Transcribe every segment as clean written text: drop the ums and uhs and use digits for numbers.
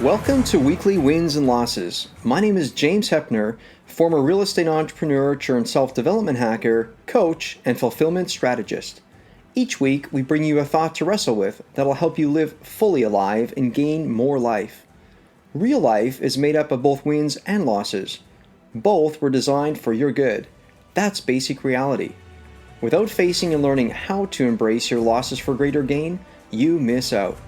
Welcome to Weekly Wins and Losses. My name is James Hepner, former real estate entrepreneur turned self-development hacker, coach, and fulfillment strategist. Each week, we bring you a thought to wrestle with that'll help you live fully alive and gain more life. Real life is made up of both wins and losses. Both were designed for your good. That's basic reality. Without facing and learning how to embrace your losses for greater gain, you miss out.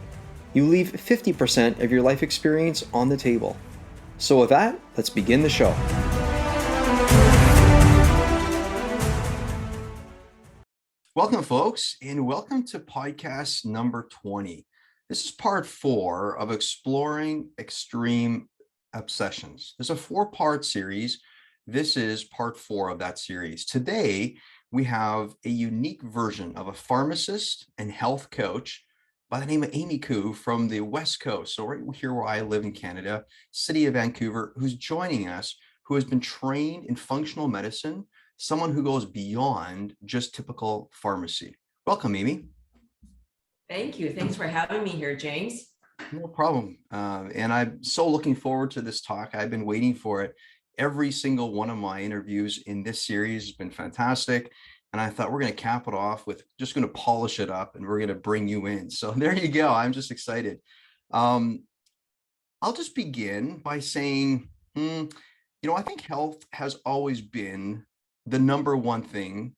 You leave 50% of your life experience on the table. So with that, let's begin the show. Welcome, folks, and welcome to podcast number 20. This is part 4 of Exploring Extreme Obsessions. There's a 4-part series. This is part 4 of that series. Today, we have a unique version of a pharmacist and health coach by the name of Amy Koo from the West Coast. So right here where I live in Canada, city of Vancouver, who's joining us, who has been trained in functional medicine, someone who goes beyond just typical pharmacy. Welcome, Amy. Thank you. Thanks for having me here, James. No problem. And I'm so looking forward to this talk. I've been waiting for it. Every single one of my interviews in this series has been fantastic. And I thought we're going to cap it off with just going to polish it up and we're going to bring you in. So there you go. I'm just excited. I'll just begin by saying, I think health has always been the number one thing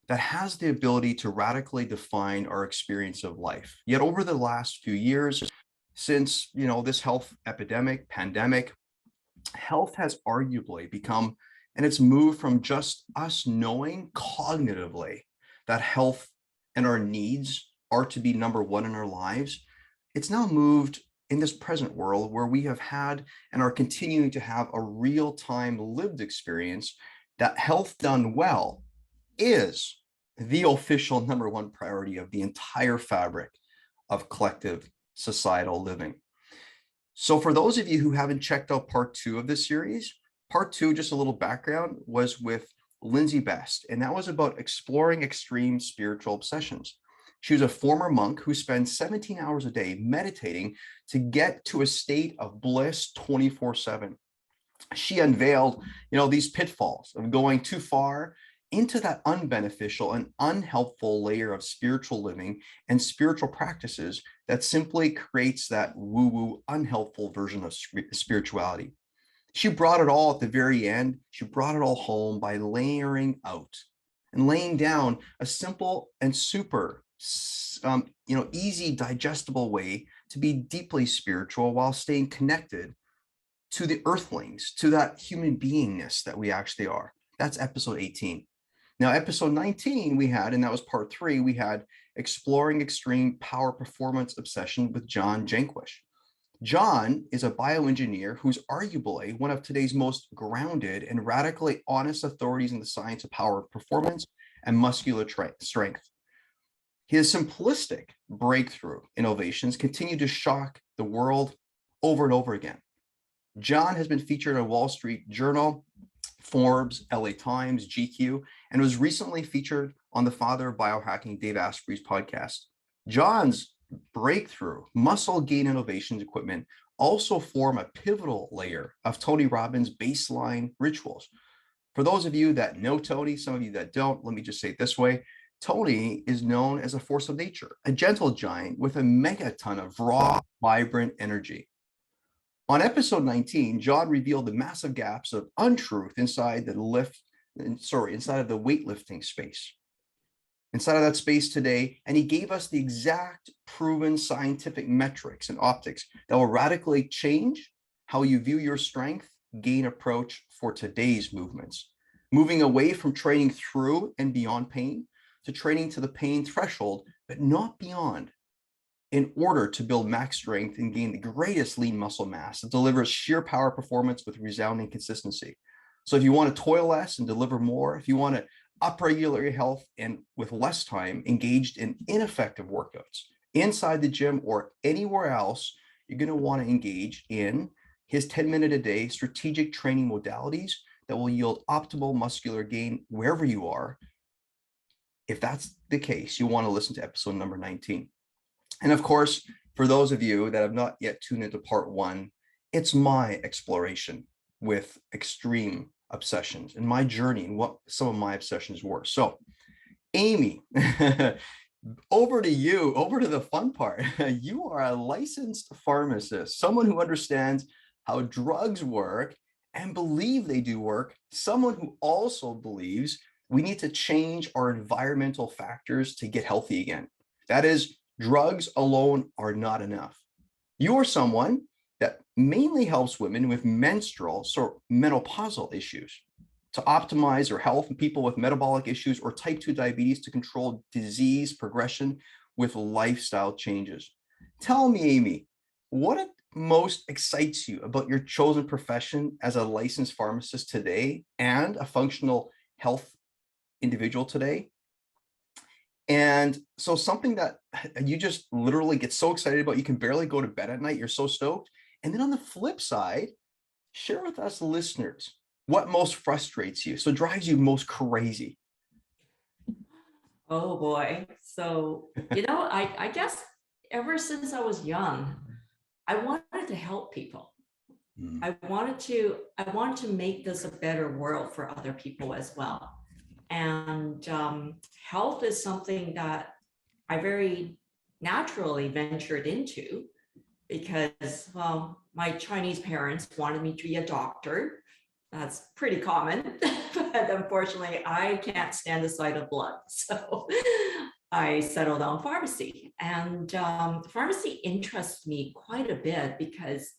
that has the ability to radically define our experience of life. Yet over the last few years, since, this health epidemic, pandemic, health has arguably become, and it's moved from just us knowing cognitively that health and our needs are to be number one in our lives. It's now moved in this present world where we have had and are continuing to have a real-time lived experience that health done well is the official number one priority of the entire fabric of collective societal living. So for those of you who haven't checked out part 2 of this series, part 2, just a little background, was with Lindsay Best, and that was about exploring extreme spiritual obsessions. She was a former monk who spends 17 hours a day meditating to get to a state of bliss 24/7. She unveiled, these pitfalls of going too far into that unbeneficial and unhelpful layer of spiritual living and spiritual practices that simply creates that woo-woo, unhelpful version of spirituality. She brought it all at the very end. She brought it all home by layering out and laying down a simple and super, easy, digestible way to be deeply spiritual while staying connected to the earthlings, to that human beingness that we actually are. That's episode 18. Now, episode 19 we had, and that was part 3, we had Exploring Extreme Power Performance Obsession with John Janquish. John is a bioengineer who's arguably one of today's most grounded and radically honest authorities in the science of power performance and muscular strength. His simplistic breakthrough innovations continue to shock the world over and over again. John has been featured on Wall Street Journal, Forbes, LA Times, GQ, and was recently featured on the father of biohacking, Dave Asprey's podcast. John's breakthrough muscle gain innovations equipment also form a pivotal layer of Tony Robbins' baseline rituals. For those of you that know Tony, some of you that don't, let me just say it this way. Tony is known as a force of nature, a gentle giant with a megaton of raw, vibrant energy. On episode 19, John revealed the massive gaps of untruth inside of the weightlifting space. Inside of that space today, and he gave us the exact proven scientific metrics and optics that will radically change how you view your strength gain approach for today's movements, moving away from training through and beyond pain to training to the pain threshold, but not beyond, in order to build max strength and gain the greatest lean muscle mass that delivers sheer power performance with resounding consistency. So if you want to toil less and deliver more, if you want to upregulate your health and with less time engaged in ineffective workouts inside the gym or anywhere else, you're going to want to engage in his 10-minute a day strategic training modalities that will yield optimal muscular gain wherever you are. If that's the case, you want to listen to episode number 19. And of course, for those of you that have not yet tuned into part 1, It's my exploration with extreme obsessions and my journey and what some of my obsessions were. So, Amy, over to you, over to the fun part. You are a licensed pharmacist, someone who understands how drugs work and believe they do work, someone who also believes we need to change our environmental factors to get healthy again. That is, drugs alone are not enough. You're someone that mainly helps women with menstrual, so menopausal issues to optimize their health, and people with metabolic issues or type 2 diabetes to control disease progression with lifestyle changes. Tell me, Amy, what most excites you about your chosen profession as a licensed pharmacist today and a functional health individual today? And so something that you just literally get so excited about, you can barely go to bed at night, you're so stoked. And then on the flip side, share with us listeners what most frustrates you, so drives you most crazy. Oh boy. So, I guess ever since I was young, I wanted to help people. Mm, I wanted to make this a better world for other people as well. And health is something that I very naturally ventured into because, well, my Chinese parents wanted me to be a doctor. That's pretty common, but unfortunately, I can't stand the sight of blood. So I settled on pharmacy. And pharmacy interests me quite a bit because,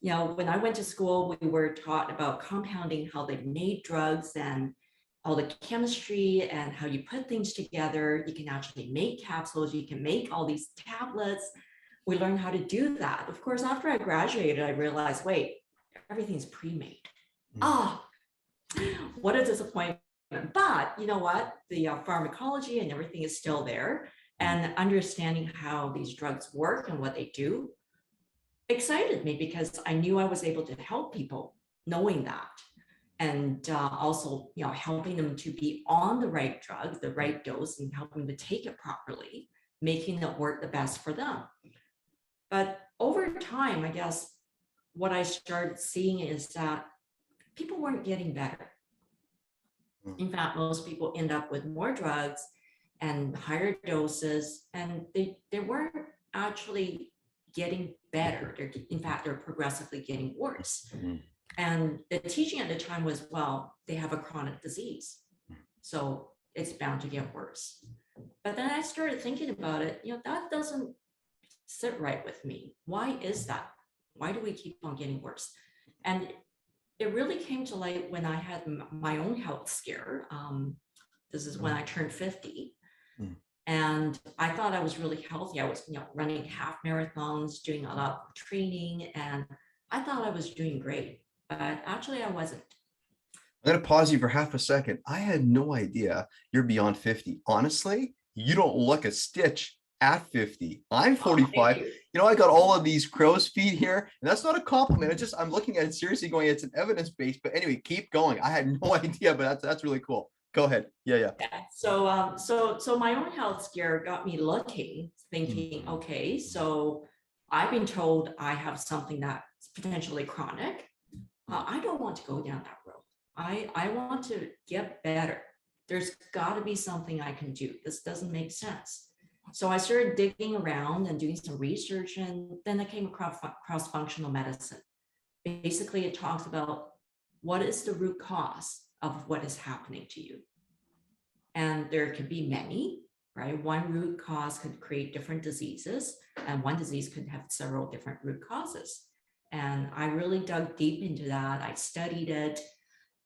when I went to school, we were taught about compounding, how they made drugs and all the chemistry and how you put things together. You can actually make capsules, you can make all these tablets. We learned how to do that. Of course, after I graduated, I realized, wait, everything's pre-made. mm, Ah, what a disappointment. But you know what? The pharmacology and everything is still there. mm, And understanding how these drugs work and what they do excited me because I knew I was able to help people knowing that. And also, helping them to be on the right drug, the right dose, and helping them to take it properly, making it work the best for them. But over time, I guess what I started seeing is that people weren't getting better. mm, In fact, most people end up with more drugs and higher doses, and they weren't actually getting better. In fact, they're progressively getting worse. mm, And the teaching at the time was, well, they have a chronic disease, so it's bound to get worse. But then I started thinking about it, that doesn't sit right with me. Why is that? Why do we keep on getting worse? And it really came to light when I had my own health scare. This is when I turned 50. mm. And I thought I was really healthy. I was, running half marathons, doing a lot of training, and I thought I was doing great, but actually I wasn't. I'm going to pause you for half a second. I had no idea you're beyond 50. Honestly, you don't look a stitch at 50. I'm Oh, thank 45. you. I got all of these crow's feet here, and that's not a compliment. It's just I'm looking at it seriously going, it's an evidence base. But anyway, keep going. I had no idea, but that's really cool. Go ahead. Yeah, yeah. Yeah. So my own health scare got me looking, thinking, Mhm. okay, so I've been told I have something that's potentially chronic. I don't want to go down that road. I want to get better. There's got to be something I can do. This doesn't make sense. So I started digging around and doing some research, and then I came across cross-functional medicine. Basically, it talks about what is the root cause of what is happening to you. And there could be many, right? One root cause could create different diseases, and one disease could have several different root causes. And I really dug deep into that. I studied it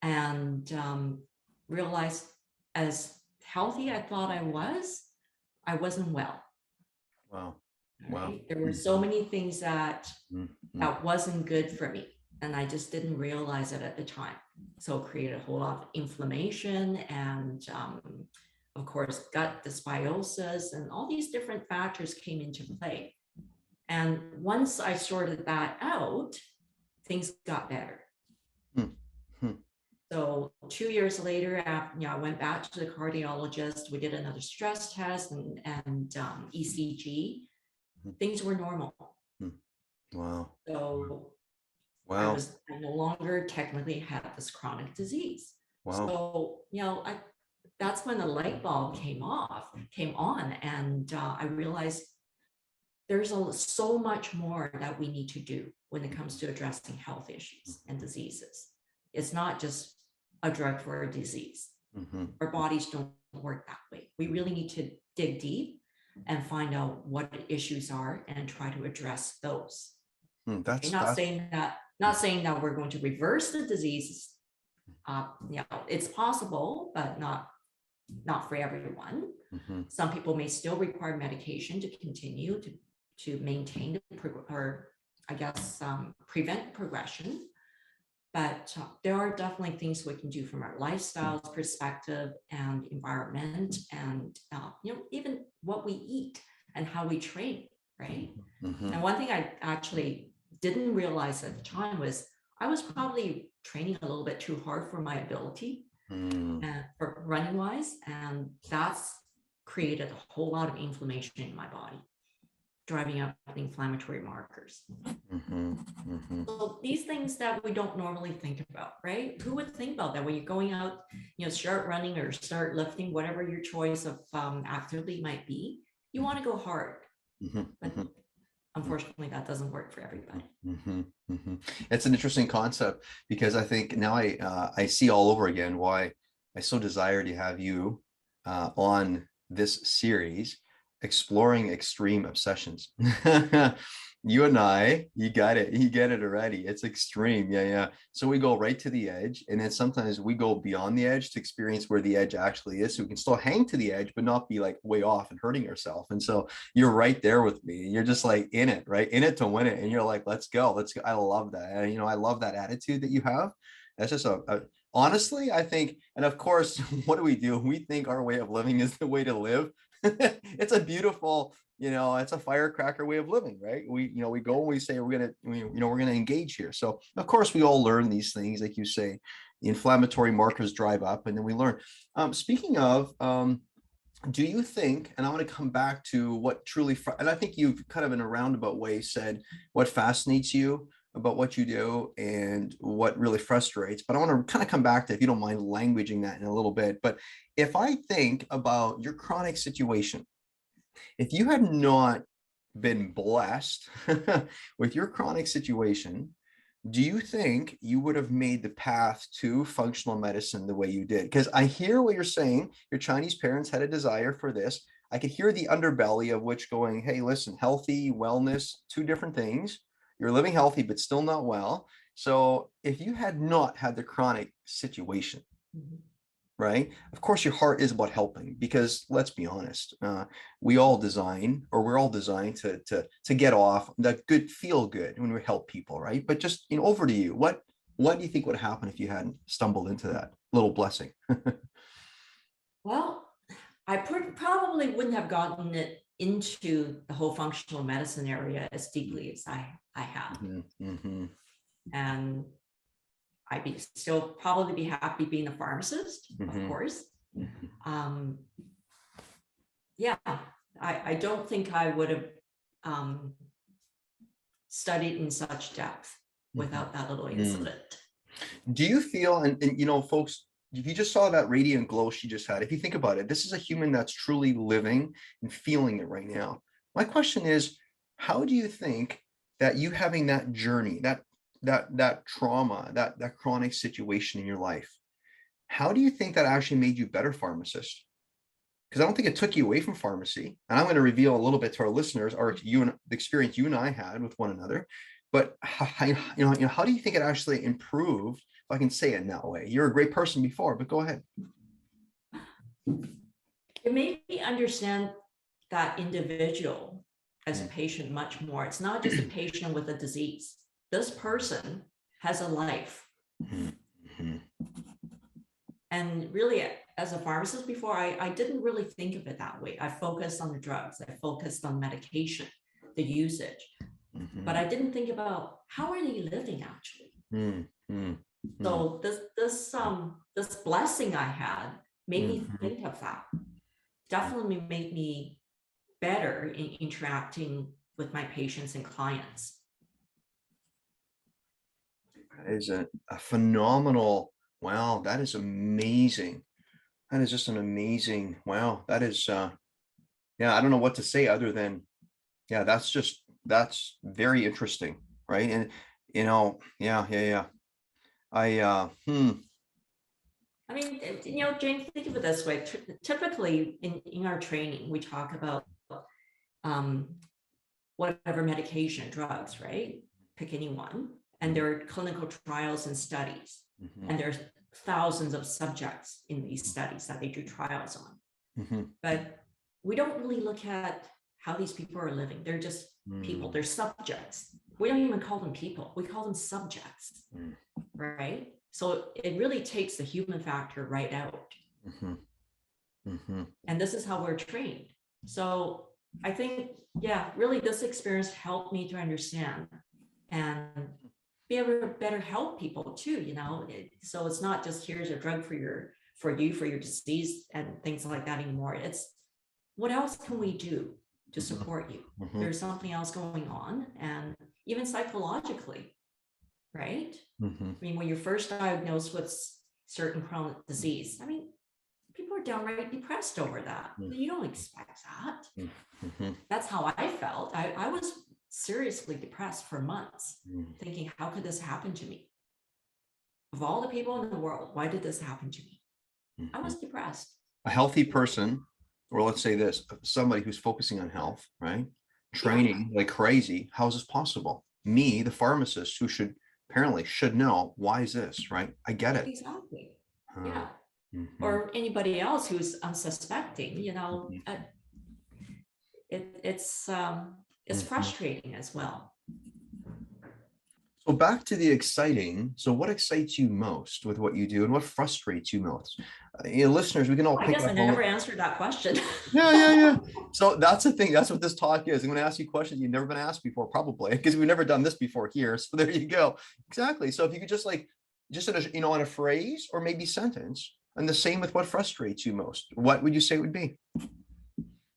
and realized as healthy I thought I wasn't well. Wow. Wow. Right? There were Mm, so many things that mm, mm. that wasn't good for me, and I just didn't realize it at the time. So it created a whole lot of inflammation and, of course, gut dysbiosis, and all these different factors came into play. And once I sorted that out, things got better. Mm, mm, So 2 years later, after, I went back to the cardiologist. We did another stress test and ECG. mm, Things were normal. mm. Wow. So Wow. I no longer technically had this chronic disease. Wow. So, that's when the light bulb came on, and I realized there's so much more that we need to do when it comes to addressing health issues and diseases. It's not just a drug for a disease. Hmm. Our bodies don't work that way. We really need to dig deep and find out what the issues are and try to address those. Okay, That's not saying that we're going to reverse the diseases. It's possible, but not for everyone. hmm Some people may still require medication to continue to maintain or I guess prevent progression. But there are definitely things we can do from our lifestyles perspective and environment, and even what we eat and how we train, right? hmm And one thing I actually didn't realize at the time was I was probably training a little bit too hard for my ability hmm and for running wise, and that's created a whole lot of inflammation in my body, driving up inflammatory markers. hmm hmm So these things that we don't normally think about, right? Who would think about that when you're going out, start running or start lifting, whatever your choice of activity might be, you want to go hard, but hmm unfortunately that doesn't work for everybody. hmm hmm It's an interesting concept because I think now I see all over again why I so desire to have you on this series, exploring extreme obsessions. You and I, you get it already. It's extreme, yeah, yeah. So we go right to the edge, and then sometimes we go beyond the edge to experience where the edge actually is, so we can still hang to the edge, but not be like way off and hurting ourselves. And so you're right there with me. You're just like in it, right? In it to win it. And you're like, let's go. Let's go. I love that. And, I love that attitude that you have. That's just honestly, I think, and of course, what do? We think our way of living is the way to live. It's a beautiful, it's a firecracker way of living, right? We go and we say we're gonna engage here. So of course we all learn these things, like you say, the inflammatory markers drive up, and then we learn. Speaking of, do you think, and I want to come back to what truly, and I think you've kind of in a roundabout way said what fascinates you about what you do and what really frustrates, but I want to kind of come back to, if you don't mind languaging that in a little bit. But if I think about your chronic situation, if you had not been blessed with your chronic situation, do you think you would have made the path to functional medicine the way you did? Because I hear what you're saying. Your Chinese parents had a desire for this. I could hear the underbelly of which going, hey, listen, healthy, wellness, two different things. You're living healthy, but still not well. So if you had not had the chronic situation, Mhm. right? Of course, your heart is about helping, because let's be honest, we're all designed to get off that good, feel good when we help people, right? But just over to you. What do you think would happen if you hadn't stumbled into that little blessing? Well, I probably wouldn't have gotten it into the whole functional medicine area as deeply as I have. Mm-hmm. And I'd still probably be happy being a pharmacist, of Mm-hmm. course. Mm-hmm. Um, yeah, I don't think I would have studied in such depth without that little Mm-hmm. incident. Do you feel, and folks, if you just saw that radiant glow she just had, if you think about it, this is a human that's truly living and feeling it right now. My question is, how do you think that you having that journey, that trauma, that chronic situation in your life, how do you think that actually made you better pharmacist? Because I don't think it took you away from pharmacy. And I'm going to reveal a little bit to our listeners, or you and the experience you and I had with one another. But how do you think it actually improved? If I can say it in that way. You're a great person before, but go ahead. It made me understand that individual as a Mm. patient much more. It's not just a patient with a disease. This person has a life. Mhm. And really, as a pharmacist before, I didn't really think of it that way. I focused on the drugs, I focused on medication, the usage, but I didn't think about how are they living actually. Mhm. Mhm. So this blessing I had made me Mhm. think of that. Definitely made me better in interacting with my patients and clients. That is a phenomenal, wow, that is amazing. That is just an amazing, wow, that is, yeah, I don't know what to say other than, yeah, that's very interesting, right? And, yeah, yeah, yeah. I mean, Jane, think of it this way. Typically in our training, we talk about um, whatever medication, drugs, right? Pick any one. And there are clinical trials and studies. And there's thousands of subjects in these studies that they do trials on. But we don't really look at how these people are living. They're just people, they're subjects. We don't even call them people, we call them subjects, right? So it really takes the human factor right out. And this is how we're trained. So I think, yeah, really this experience helped me to understand and be able to better help people too, so it's not just here's a drug for your disease and things like that anymore. It's what else can we do to support you? There's something else going on, and even psychologically, right? I mean, when you're first diagnosed with certain chronic disease, I mean, people are downright depressed over that. You don't expect that. That's how I felt. I was seriously depressed for months, thinking, how could this happen to me? Of all the people in the world, why did this happen to me? I was depressed. A healthy person, or let's say this, somebody who's focusing on health, right? Training like crazy. How is this possible? Me, the pharmacist, who apparently should know, why is this, right? I get it. Exactly. Yeah. Or anybody else who's unsuspecting, it's frustrating as well. So back to the exciting. So what excites you most with what you do, and what frustrates you most? Listeners, we can all I pick guess up I never answered that question. Yeah. So that's the thing. That's what this talk is. I'm going to ask you questions you've never been asked before, probably, because we've never done this before here. So there you go. Exactly. So if you could just in a phrase or maybe sentence, and the same with what frustrates you most, what would you say it would be?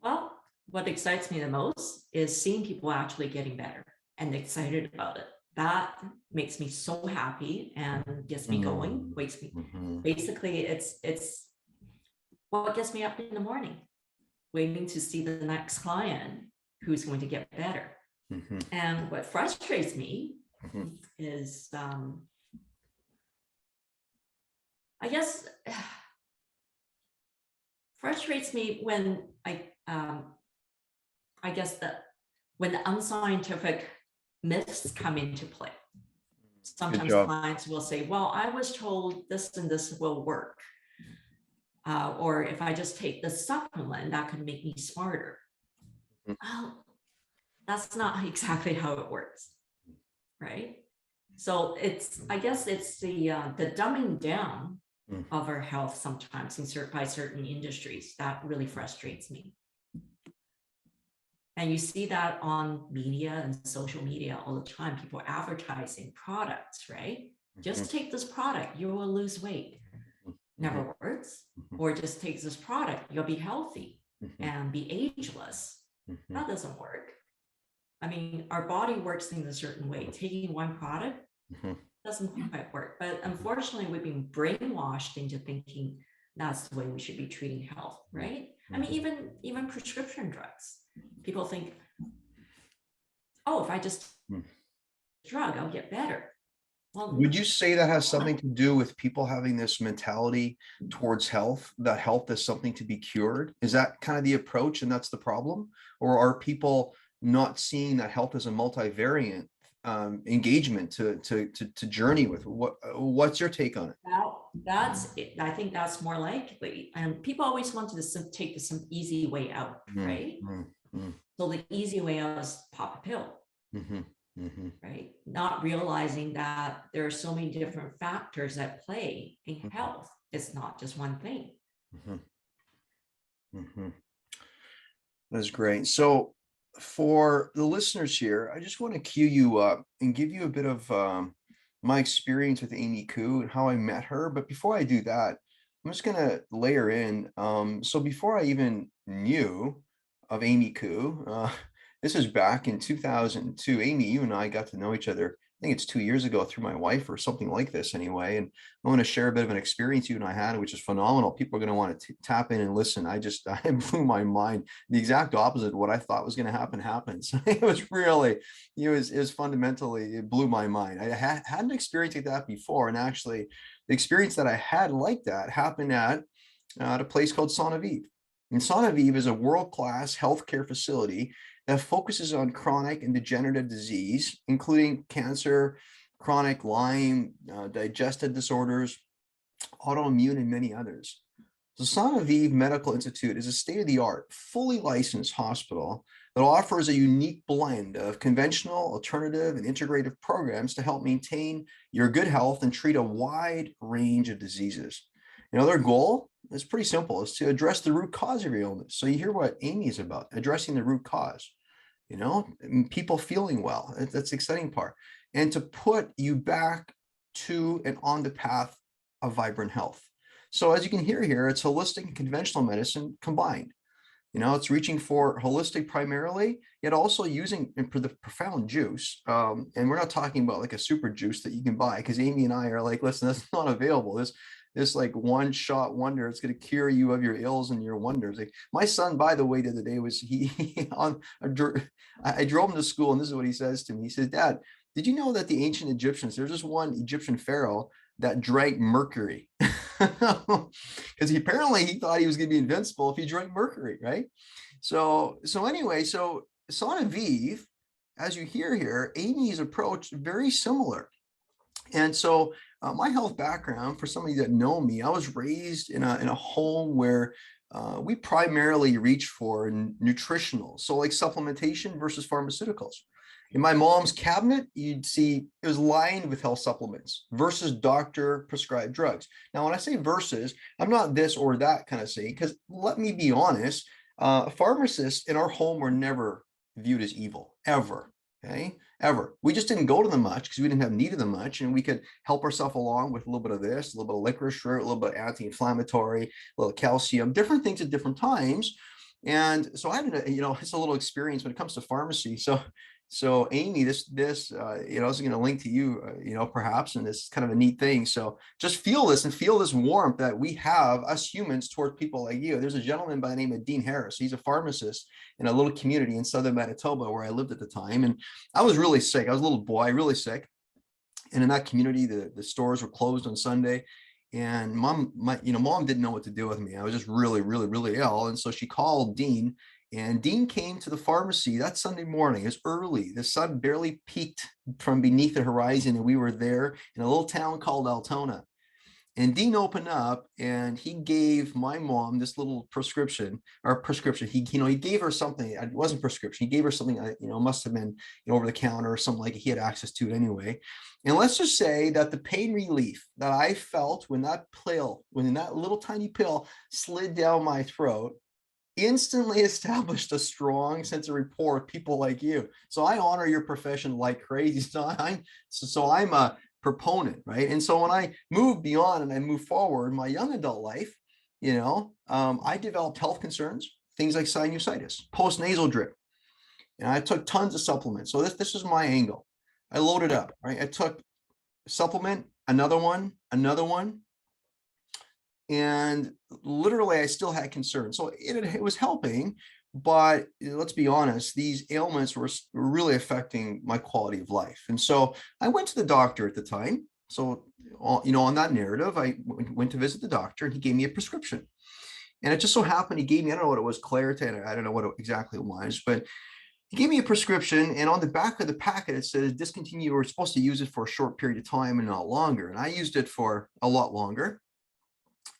Well, what excites me the most is seeing people actually getting better and excited about it. That makes me so happy and gets me going, wakes me. Basically, it's what gets me up in the morning, waiting to see the next client who's going to get better. And what frustrates me is, I guess, frustrates me when I guess that when the unscientific myths come into play. Sometimes clients will say, well, I was told this and this will work. Or if I just take this supplement, that could make me smarter. Well, that's not exactly how it works, right? So I guess it's the dumbing down of our health sometimes by certain industries that really frustrates me. And you see that on media and social media all the time. People advertising products, right? Just take this product, you will lose weight. Never works. Or just take this product, you'll be healthy and be ageless. That doesn't work. I mean, our body works in a certain way. Taking one product doesn't quite work. But unfortunately, we've been brainwashed into thinking that's the way we should be treating health, right? I mean, even prescription drugs. People think, oh, if I just drug, I'll get better. Well, would you say that has something to do with people having this mentality towards health, that health is something to be cured? Is that kind of the approach, and that's the problem? Or are people not seeing that health is a multivariant engagement to journey with? What's your take on it? That's it. I think that's more likely. And people always wanted to take some easy way out, right? So the easy way out is pop a pill, right? Not realizing that there are so many different factors at play in health. It's not just one thing. That's great. So for the listeners here, I just want to cue you up and give you a bit of my experience with Amy Koo and how I met her. But before I do that, I'm just going to layer in. So before I even knew of Amy Koo, this is back in 2002. Amy, you and I got to know each other think it's 2 years ago through my wife or something like this anyway. And I'm going to share a bit of an experience you and I had, which is phenomenal. People are going to want to tap in and listen. I blew my mind. The exact opposite of what I thought was going to happen happens. It was really, it was fundamentally, it blew my mind. I hadn't experienced like that before. And actually the experience that I had like that happened at a place called Aviv. And Aviv is a world-class healthcare facility that focuses on chronic and degenerative disease, including cancer, chronic Lyme, digestive disorders, autoimmune, and many others. The Aviv Medical Institute is a state-of-the-art, fully licensed hospital that offers a unique blend of conventional, alternative, and integrative programs to help maintain your good health and treat a wide range of diseases. Their goal is pretty simple, is to address the root cause of your illness. So you hear what Amy is about, addressing the root cause, people feeling well. That's the exciting part. And to put you back to and on the path of vibrant health. So as you can hear here, it's holistic and conventional medicine combined. It's reaching for holistic primarily, yet also using the profound juice. And we're not talking about like a super juice that you can buy, because Amy and I are like, listen, that's not available. This like one shot wonder, it's going to cure you of your ills and your wonders. Like my son, by the way, the other day was I drove him to school, and this is what he says to me. He says, Dad, did you know that the ancient Egyptians, there's this one Egyptian pharaoh that drank mercury? Because apparently he thought he was going to be invincible if he drank mercury, right? So anyway, so Aviv, as you hear here, Amy's approach very similar. And so my health background, for some of you that know me, I was raised in a home where we primarily reach for nutritional, so like supplementation versus pharmaceuticals. In my mom's cabinet, you'd see it was lined with health supplements versus doctor prescribed drugs. Now, when I say versus, I'm not this or that kind of saying, because let me be honest, pharmacists in our home were never viewed as evil, ever. Okay, ever. We just didn't go to them much because we didn't have need of them much, and we could help ourselves along with a little bit of this, a little bit of licorice root, a little bit of anti-inflammatory, a little calcium, different things at different times. And so I had, it's a little experience when it comes to pharmacy. So Amy, this is going to link to you, perhaps, and this is kind of a neat thing. So just feel this and feel this warmth that we have, us humans, toward people like you. There's a gentleman by the name of Dean Harris. He's a pharmacist in a little community in southern Manitoba where I lived at the time. And I was really sick. I was a little boy, really sick. And in that community, the stores were closed on Sunday. And mom didn't know what to do with me. I was just really, really, really ill. And so she called Dean. And Dean came to the pharmacy that Sunday morning. It was early. The sun barely peeked from beneath the horizon, and we were there in a little town called Altona. And Dean opened up and he gave my mom this little prescription. He gave her something. It wasn't prescription. He gave her something, must have been over the counter or something, like he had access to it anyway. And let's just say that the pain relief that I felt when that little tiny pill slid down my throat instantly established a strong sense of rapport with people like you. So I honor your profession like crazy. So I'm a proponent, right? And so when I move beyond and I move forward in my young adult life, I developed health concerns, things like sinusitis, post-nasal drip, and I took tons of supplements. So this is my angle. I loaded up, right? I took supplement, another one, and literally I still had concerns. So it was helping, but let's be honest, these ailments were really affecting my quality of life. And so I went to the doctor at the time. So, on that narrative, I went to visit the doctor and he gave me a prescription. And it just so happened he gave me, I don't know what it was, Claritin, I don't know what exactly it was, but he gave me a prescription, and on the back of the packet, it says discontinue. We're supposed to use it for a short period of time and not longer. And I used it for a lot longer.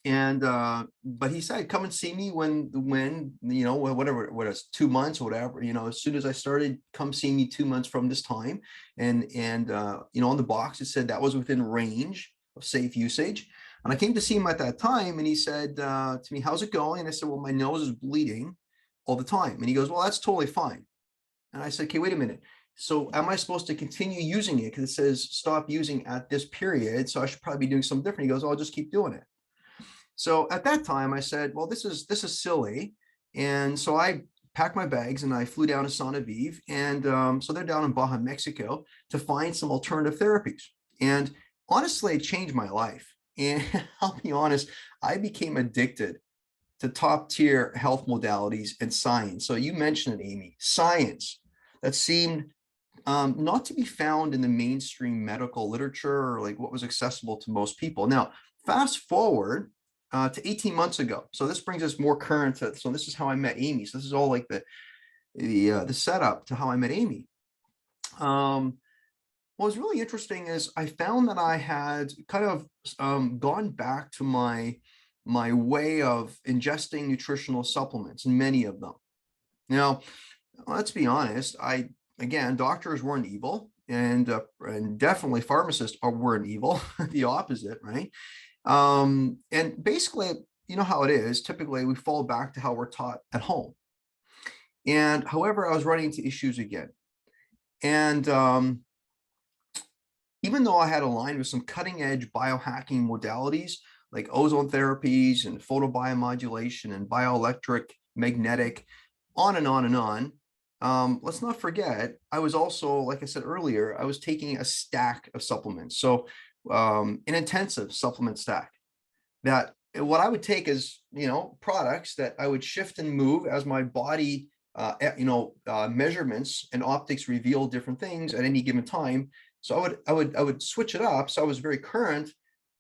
And but he said, come and see me when whatever, what is 2 months or whatever, as soon as I started, come see me 2 months from this time. And on the box it said that was within range of safe usage. And I came to see him at that time, and he said to me, how's it going? And I said, well, my nose is bleeding all the time. And he goes, well, that's totally fine. And I said, okay, wait a minute. So am I supposed to continue using it? Because it says stop using at this period. So I should probably be doing something different. He goes, oh, I'll just keep doing it. So at that time I said, well, this is silly. And so I packed my bags and I flew down to San Aviv. And so they're down in Baja, Mexico to find some alternative therapies. And honestly, it changed my life. And I'll be honest, I became addicted to top tier health modalities and science. So you mentioned it, Amy, science that seemed not to be found in the mainstream medical literature or like what was accessible to most people. Now, fast forward to 18 months ago. So this brings us more current. So this is how I met Amy. So this is all like the setup to how I met Amy. What was really interesting is I found that I had kind of gone back to my way of ingesting nutritional supplements, and many of them. Now, let's be honest. Again, doctors weren't evil, and definitely pharmacists weren't evil. The opposite, right? And basically, you know how it is. Typically, we fall back to how we're taught at home. And however, I was running into issues again, and even though I had aligned with some cutting edge biohacking modalities like ozone therapies and photobiomodulation and bioelectric magnetic, on and on and on. Let's not forget, I was also, like I said earlier, I was taking a stack of supplements. So an intensive supplement stack that what I would take is, products that I would shift and move as my body, measurements and optics reveal different things at any given time. So I would switch it up. So I was very current,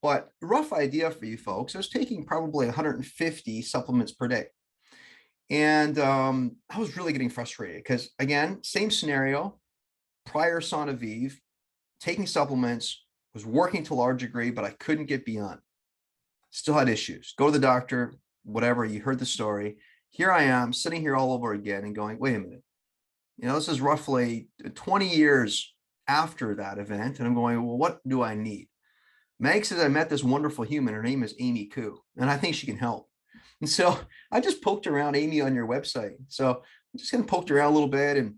but rough idea for you folks, I was taking probably 150 supplements per day. And I was really getting frustrated because, again, same scenario, prior San Aviv, taking supplements, was working to a large degree, but I couldn't get beyond. Still had issues. Go to the doctor, whatever, you heard the story. Here I am sitting here all over again and going, wait a minute. This is roughly 20 years after that event. And I'm going, well, what do I need? Meg says, I met this wonderful human. Her name is Amy Koo, and I think she can help. And so I just poked around, Amy, on your website. So I'm just kind of poked around a little bit,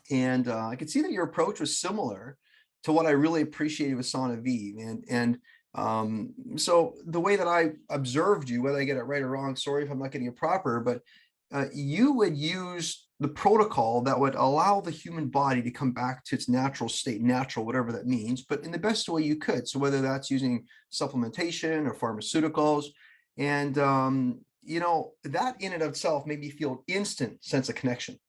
and I could see that your approach was similar to what I really appreciated with San Aviv. And so the way that I observed you, whether I get it right or wrong, sorry if I'm not getting it proper, but you would use the protocol that would allow the human body to come back to its natural state, natural, whatever that means, but in the best way you could. So whether that's using supplementation or pharmaceuticals, and that in and of itself made me feel instant sense of connection.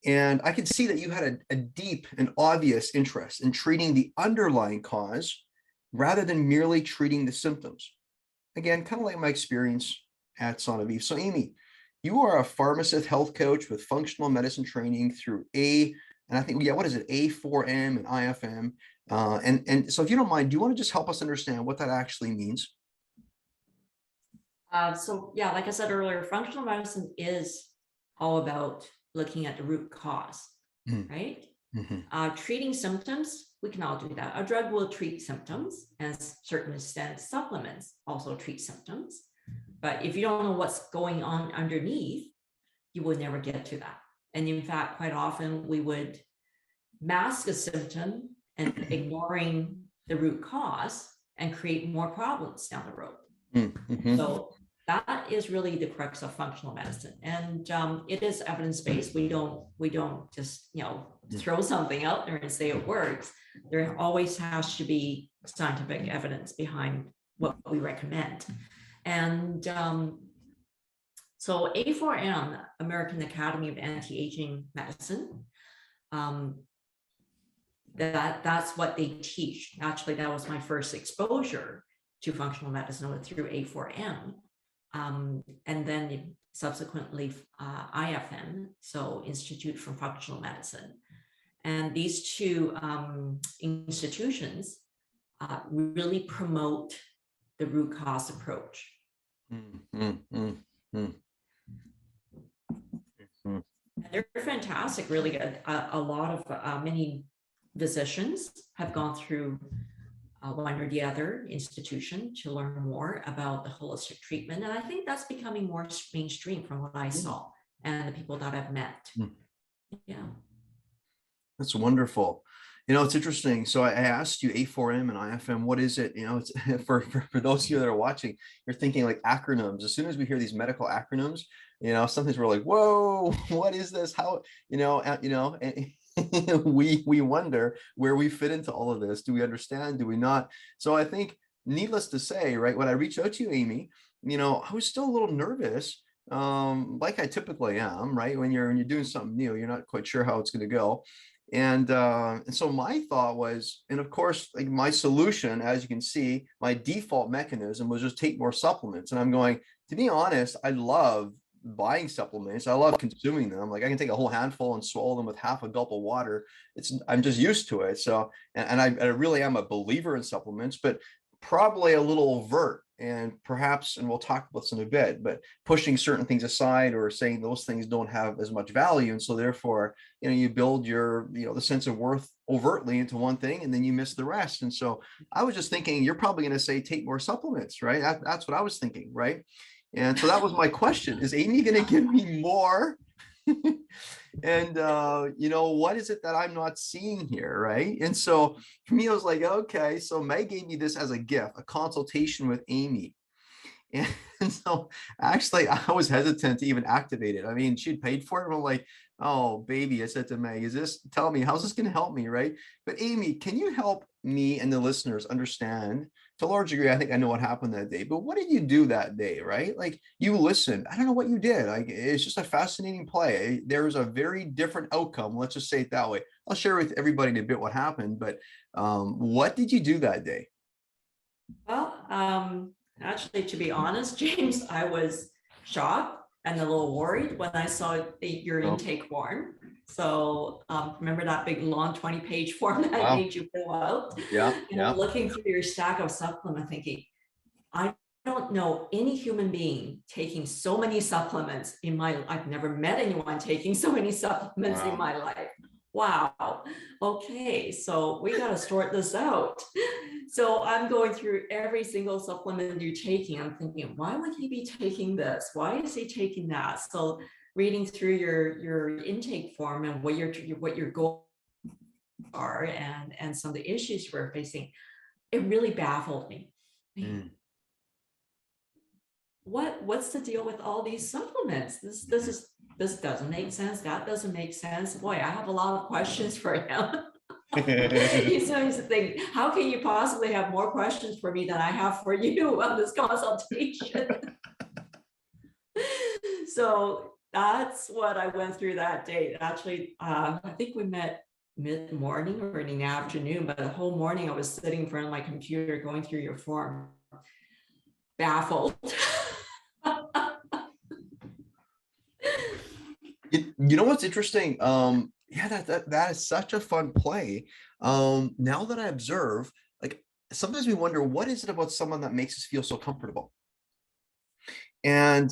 And I could see that you had a deep and obvious interest in treating the underlying cause rather than merely treating the symptoms. Again, kind of like my experience at San Aviv. So Amy, you are a pharmacist health coach with functional medicine training through and I think, what is it? A4M and IFM. And so if you don't mind, do you want to just help us understand what that actually means? So yeah, like I said earlier, functional medicine is all about looking at the root cause, right? Mm-hmm. Treating symptoms, we can all do that. A drug will treat symptoms, and to a certain extent, supplements also treat symptoms. But if you don't know what's going on underneath, you will never get to that. And in fact, quite often we would mask a symptom and ignoring the root cause and create more problems down the road. Mm-hmm. So that is really the crux of functional medicine, and it is evidence-based. We don't just throw something out there and say it works. There always has to be scientific evidence behind what we recommend. And so A4M, American Academy of Anti-Aging Medicine, that's what they teach. Actually, that was my first exposure to functional medicine through A4M. And then subsequently IFM, so Institute for Functional Medicine. And these two institutions really promote the root cause approach. They're fantastic, really. A lot of many physicians have gone through one or the other institution to learn more about the holistic treatment. And I think that's becoming more mainstream from what I saw and the people that I've met. Yeah. That's wonderful. It's interesting. So I asked you A4M and IFM, what is it? It's for those of you that are watching, you're thinking like acronyms. As soon as we hear these medical acronyms, sometimes we're like, whoa, what is this? How, and we wonder where we fit into all of this. Do we understand? Do we not? So I think, needless to say, right, when I reached out to you, Amy, I was still a little nervous, like I typically am, right? When you're doing something new, you're not quite sure how it's going to go. And so my thought was, and of course, like my solution, as you can see, my default mechanism was just take more supplements. And I'm going, to be honest, I love buying supplements. I love consuming them. Like I can take a whole handful and swallow them with half a gulp of water. I'm just used to it. So, and I really am a believer in supplements, but probably a little overt, and perhaps, and we'll talk about this in a bit, but pushing certain things aside or saying those things don't have as much value. And so therefore, you build the sense of worth overtly into one thing, and then you miss the rest. And so I was just thinking, you're probably going to say, take more supplements, right? That's what I was thinking, right? And so that was my question. Is Amy going to give me more? And what is it that I'm not seeing here, right? And so for me, I was like, okay, so Meg gave me this as a gift, a consultation with Amy. And so actually I was hesitant to even activate it. I mean, she'd paid for it, and I'm like, oh baby, I said to Meg, tell me, how's this going to help me, right? But Amy, can you help me and the listeners understand, to a large degree, I think I know what happened that day, but what did you do that day, right? Like, you listened. I don't know what you did. Like, it's just a fascinating play. There was a very different outcome. Let's just say it that way. I'll share with everybody in a bit what happened, but what did you do that day? Well, actually, to be honest, James, I was shocked and a little worried when I saw your Oh, intake form. So remember that big long 20-page form that I wow. made you fill out? Yeah, And I'm yeah. looking through your stack of supplements thinking, I don't know any human being taking so many supplements in my life. I've never met anyone taking so many supplements in Wow. my life. Wow. Okay, so we got to sort this out. So I'm going through every single supplement you're taking. I'm thinking, why would he be taking this? Why is he taking that? So reading through your intake form and what your goals are and some of the issues we're facing, it really baffled me. Mm. What's the deal with all these supplements? This doesn't make sense. That doesn't make sense. Boy, I have a lot of questions for him. He's always thinking, how can you possibly have more questions for me than I have for you on this consultation? So that's what I went through that day. Actually, I think we met mid-morning or in the afternoon, but the whole morning I was sitting in front of my computer going through your form, baffled. You know what's interesting? Yeah, that is such a fun play. Now that I observe, like, sometimes we wonder, what is it about someone that makes us feel so comfortable? And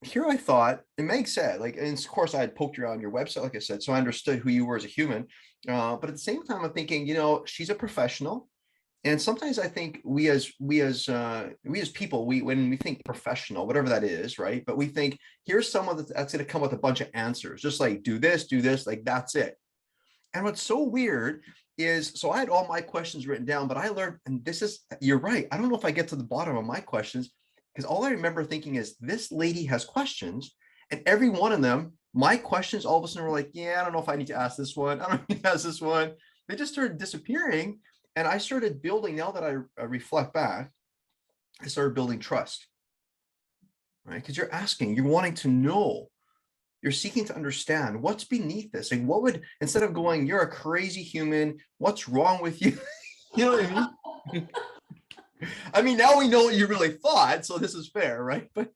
here I thought, and Meg said, like, and of course I had poked around your website, like I said, so I understood who you were as a human. But at the same time, I'm thinking, she's a professional. And sometimes I think we as people, when we think professional, whatever that is, right? But we think, here's someone that's going to come with a bunch of answers, just like do this, like that's it. And what's so weird is, so I had all my questions written down, but I learned, and you're right. I don't know if I get to the bottom of my questions, because all I remember thinking is, this lady has questions, and every one of them, my questions all of a sudden were like, yeah, I don't know if I need to ask this one. I don't need to ask this one. They just started disappearing. And I started building, now that I reflect back, I started building trust, right? Because you're wanting to know, you're seeking to understand what's beneath this. Like, instead of going, you're a crazy human, what's wrong with you? You know what I mean? I mean, now we know what you really thought, so this is fair, right? But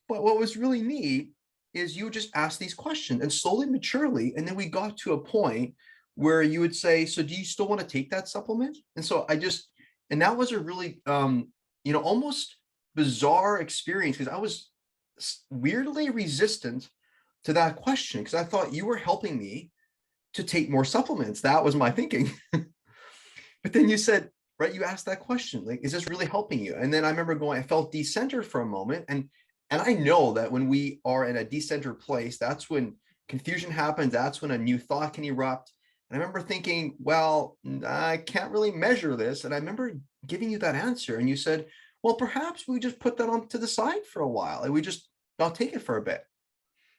what was really neat is you just ask these questions, and slowly, maturely, and then we got to a point where you would say, so do you still want to take that supplement? And so and that was a really, almost bizarre experience, because I was weirdly resistant to that question, because I thought you were helping me to take more supplements. That was my thinking. But then you said, right, you asked that question, like, is this really helping you? And then I remember I felt decentered for a moment. And I know that when we are in a decentered place, that's when confusion happens. That's when a new thought can erupt. And I remember thinking, well, I can't really measure this. And I remember giving you that answer. And you said, well, perhaps we just put that on to the side for a while and I'll take it for a bit.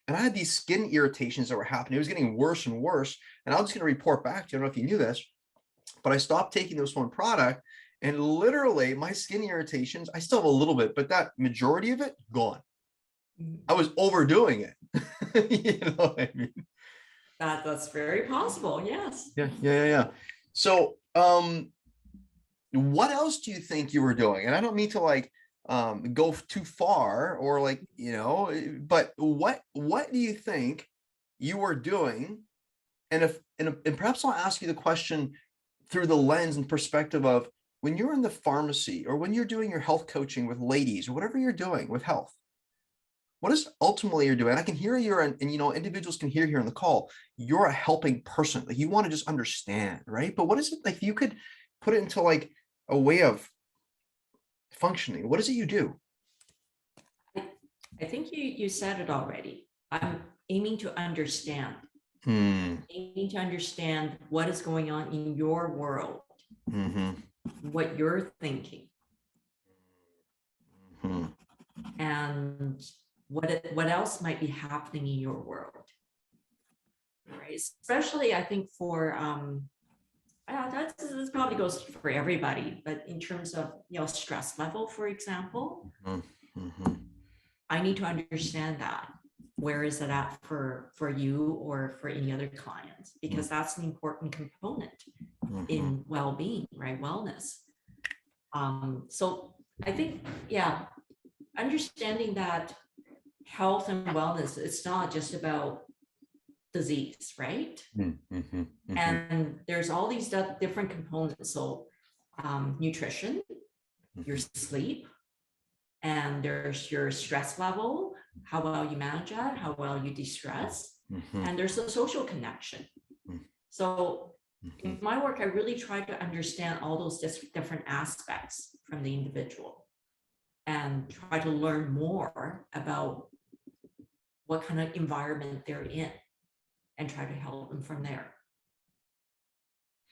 And I had these skin irritations that were happening. It was getting worse and worse. And I was going to report back to you. I don't know if you knew this, but I stopped taking this one product. And literally my skin irritations, I still have a little bit, but that majority of it gone. I was overdoing it. You know what I mean? That's very possible. Yes. Yeah. So, what else do you think you were doing? And I don't mean to like go too far or like, but what do you think you were doing? And and perhaps I'll ask you the question through the lens and perspective of when you're in the pharmacy or when you're doing your health coaching with ladies or whatever you're doing with health, what is ultimately you're doing? I can hear you're and individuals can hear here on the call, you're a helping person. Like you want to just understand, right? But what is it like if you could put it into like a way of functioning? What is it you do? I think you said it already. I'm aiming to understand, aiming to understand what is going on in your world, what you're thinking, and what else might be happening in your world. Right? Especially, I think for this probably goes for everybody, but in terms of stress level, for example, I need to understand that. Where is it at for you or for any other clients? Because that's an important component in well-being, right? Wellness. So I think, understanding that health and wellness, it's not just about disease, right? And there's all these different components. So nutrition, your sleep, and there's your stress level, how well you manage that, how well you de-stress, and there's a social connection. So in my work, I really try to understand all those different aspects from the individual and try to learn more about what kind of environment they're in and try to help them from there.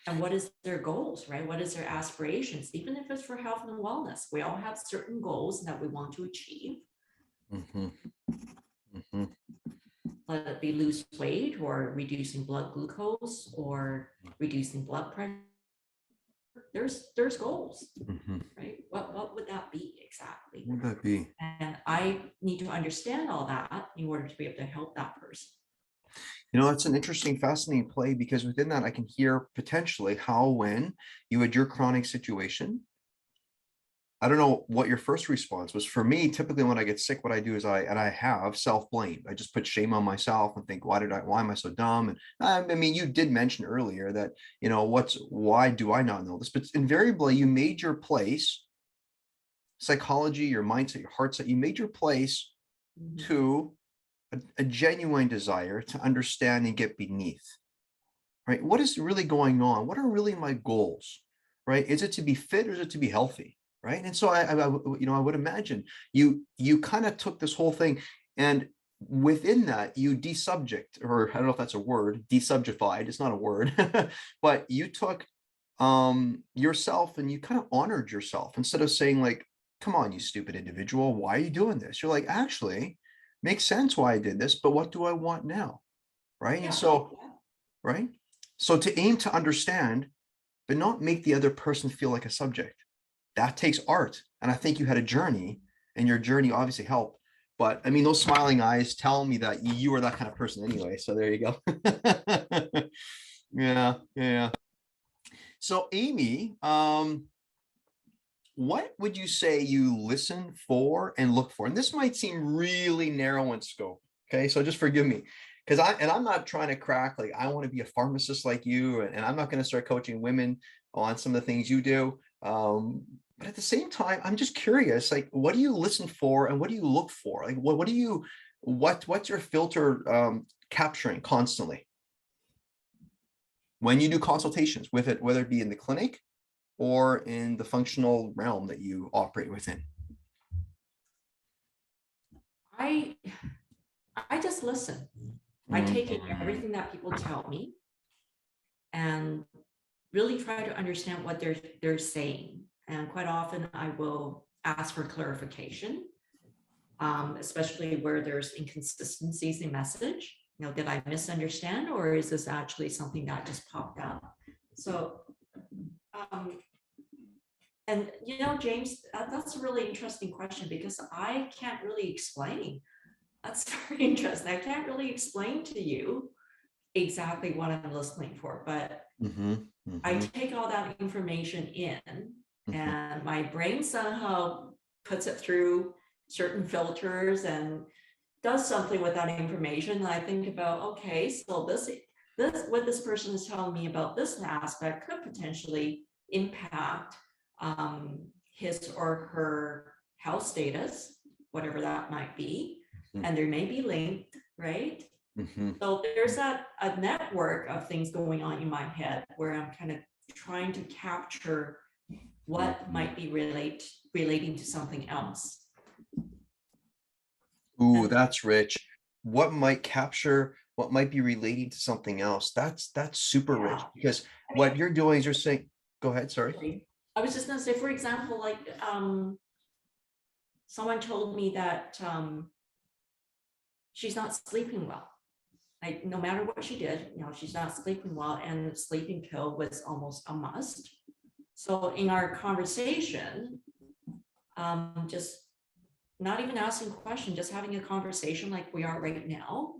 And what is their goals, right? What is their aspirations? Even if it's for health and wellness, we all have certain goals that we want to achieve. Let it be lose weight or reducing blood glucose or reducing blood pressure. There's goals, right? What would that be exactly? What would that be? And I need to understand all that in order to be able to help that person. That's an interesting, fascinating play because within that, I can hear potentially how when you had your chronic situation, I don't know what your first response was. For me, typically when I get sick, what I do is I have self-blame. I just put shame on myself and think, why am I so dumb? And I mean, you did mention earlier that, why do I not know this? But invariably you made your place, psychology, your mindset, your heart set, you made your place to a genuine desire to understand and get beneath, right? What is really going on? What are really my goals, right? Is it to be fit or is it to be healthy, right? And so I would imagine you kind of took this whole thing and within that you desubject, or I don't know if that's a word, desubjified, it's not a word, but you took yourself and you kind of honored yourself instead of saying like, come on, you stupid individual, why are you doing this? You're like, actually, makes sense why I did this, but what do I want now? Right. And so, right. So to aim to understand, but not make the other person feel like a subject, that takes art. And I think you had a journey and your journey obviously helped. But I mean, those smiling eyes tell me that you are that kind of person anyway. So there you go. Yeah. So Amy, what would you say you listen for and look for? And this might seem really narrow in scope. Okay, so just forgive me because I'm not trying to crack like I want to be a pharmacist like you, and I'm not going to start coaching women on some of the things you do. But at the same time, I'm just curious, like, what do you listen for and what do you look for? Like, what's your filter capturing constantly when you do consultations with it, whether it be in the clinic or in the functional realm that you operate within? I just listen. I take in everything that people tell me and really try to understand what they're saying. And quite often I will ask for clarification, especially where there's inconsistencies in message. Did I misunderstand, or is this actually something that just popped up? So, and James, that's a really interesting question, because I can't really explain. That's very interesting. I can't really explain to you exactly what I'm listening for, but I take all that information in, and my brain somehow puts it through certain filters and does something with that information. And I think about, okay, so this what this person is telling me about this aspect could potentially impact his or her health status, whatever that might be, and there may be linked, right? So there's a network of things going on in my head where I'm kind of trying to capture what might be relating to something else. Ooh, that's rich. What might be relating to something else? That's super rich, because what you're doing is you're saying, go ahead, sorry. I was just gonna say, for example, like someone told me that she's not sleeping well. No matter what she did, she's not sleeping well, and the sleeping pill was almost a must. So in our conversation, just not even asking questions, just having a conversation like we are right now.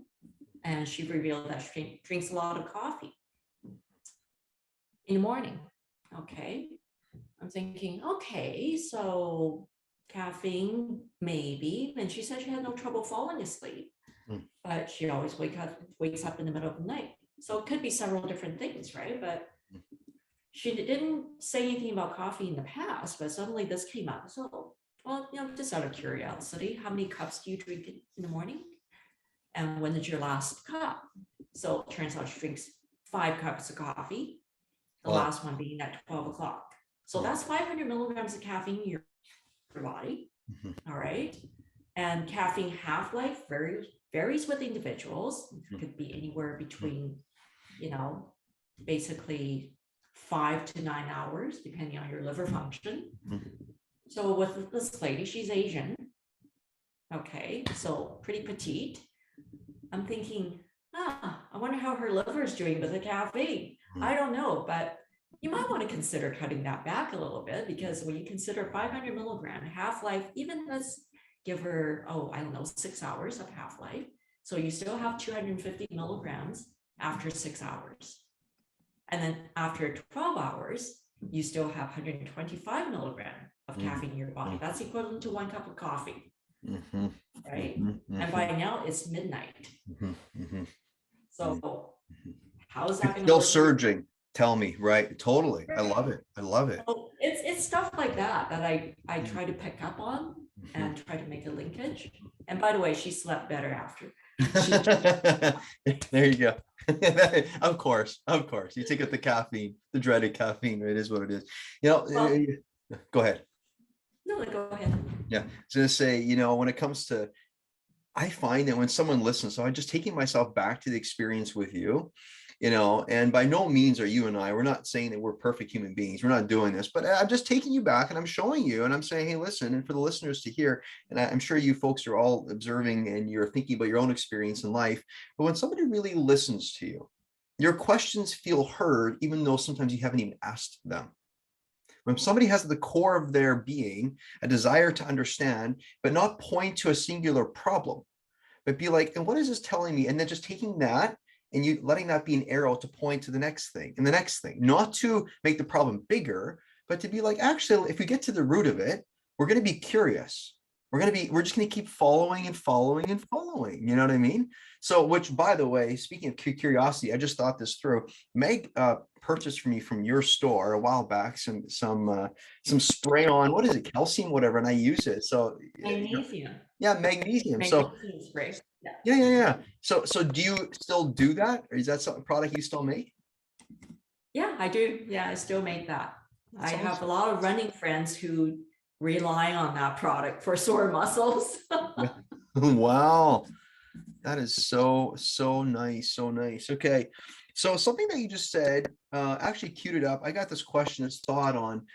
And she revealed that she drinks a lot of coffee in the morning. Okay. I'm thinking, okay, so caffeine, maybe. And she said she had no trouble falling asleep, but she always wakes up in the middle of the night. So it could be several different things, right? But she didn't say anything about coffee in the past, but suddenly this came up. So, well, just out of curiosity, how many cups do you drink in the morning? And when is your last cup? So it turns out she drinks 5 cups of coffee, the last one being at 12 o'clock. So that's 500 milligrams of caffeine in your body. All right. And caffeine half-life varies with individuals. It could be anywhere between, basically 5 to 9 hours, depending on your liver function. So with this lady, she's Asian. Okay, so pretty petite. I'm thinking, I wonder how her liver is doing with the caffeine. I don't know, but you might want to consider cutting that back a little bit, because when you consider 500 milligram half-life, even let's give her, 6 hours of half-life. So you still have 250 milligrams after 6 hours. And then after 12 hours, you still have 125 milligrams of caffeine in your body. That's equivalent to 1 cup of coffee. Right? And by now it's midnight. So how is that going to still work? Surging. Tell me, right? Totally. I love it. So it's stuff like that I try to pick up on and try to make a linkage. And by the way, she slept better after. There you go. Of course. You take out the caffeine, the dreaded caffeine. It is what it is. Go ahead. No, go ahead. Yeah. I was going to say, when it comes to, I find that when someone listens, so I'm just taking myself back to the experience with you, and by no means are you and we're not saying that we're perfect human beings. We're not doing this, but I'm just taking you back and I'm showing you and I'm saying, hey, listen, and for the listeners to hear, and I'm sure you folks are all observing and you're thinking about your own experience in life, but when somebody really listens to you, your questions feel heard, even though sometimes you haven't even asked them. When somebody has at the core of their being a desire to understand, but not point to a singular problem, but be like, and what is this telling me? And then just taking that and you letting that be an arrow to point to the next thing and the next thing, not to make the problem bigger, but to be like, actually, if we get to the root of it, we're going to be curious. We're just going to keep following and following and following. You know what I mean? So, which, by the way, speaking of curiosity, I just thought this through. Meg purchased for me from your store a while back some spray on, what is it, calcium, whatever, and I use it. So magnesium. Yeah, magnesium. So spray. Yeah. So do you still do that, or is that some product you still make? Yeah, I do. Yeah, I still make that. That's awesome. Have a lot of running friends who rely on that product for sore muscles. Wow. That is so nice. Okay. So something that you just said actually queued it up. I got this question, this thought on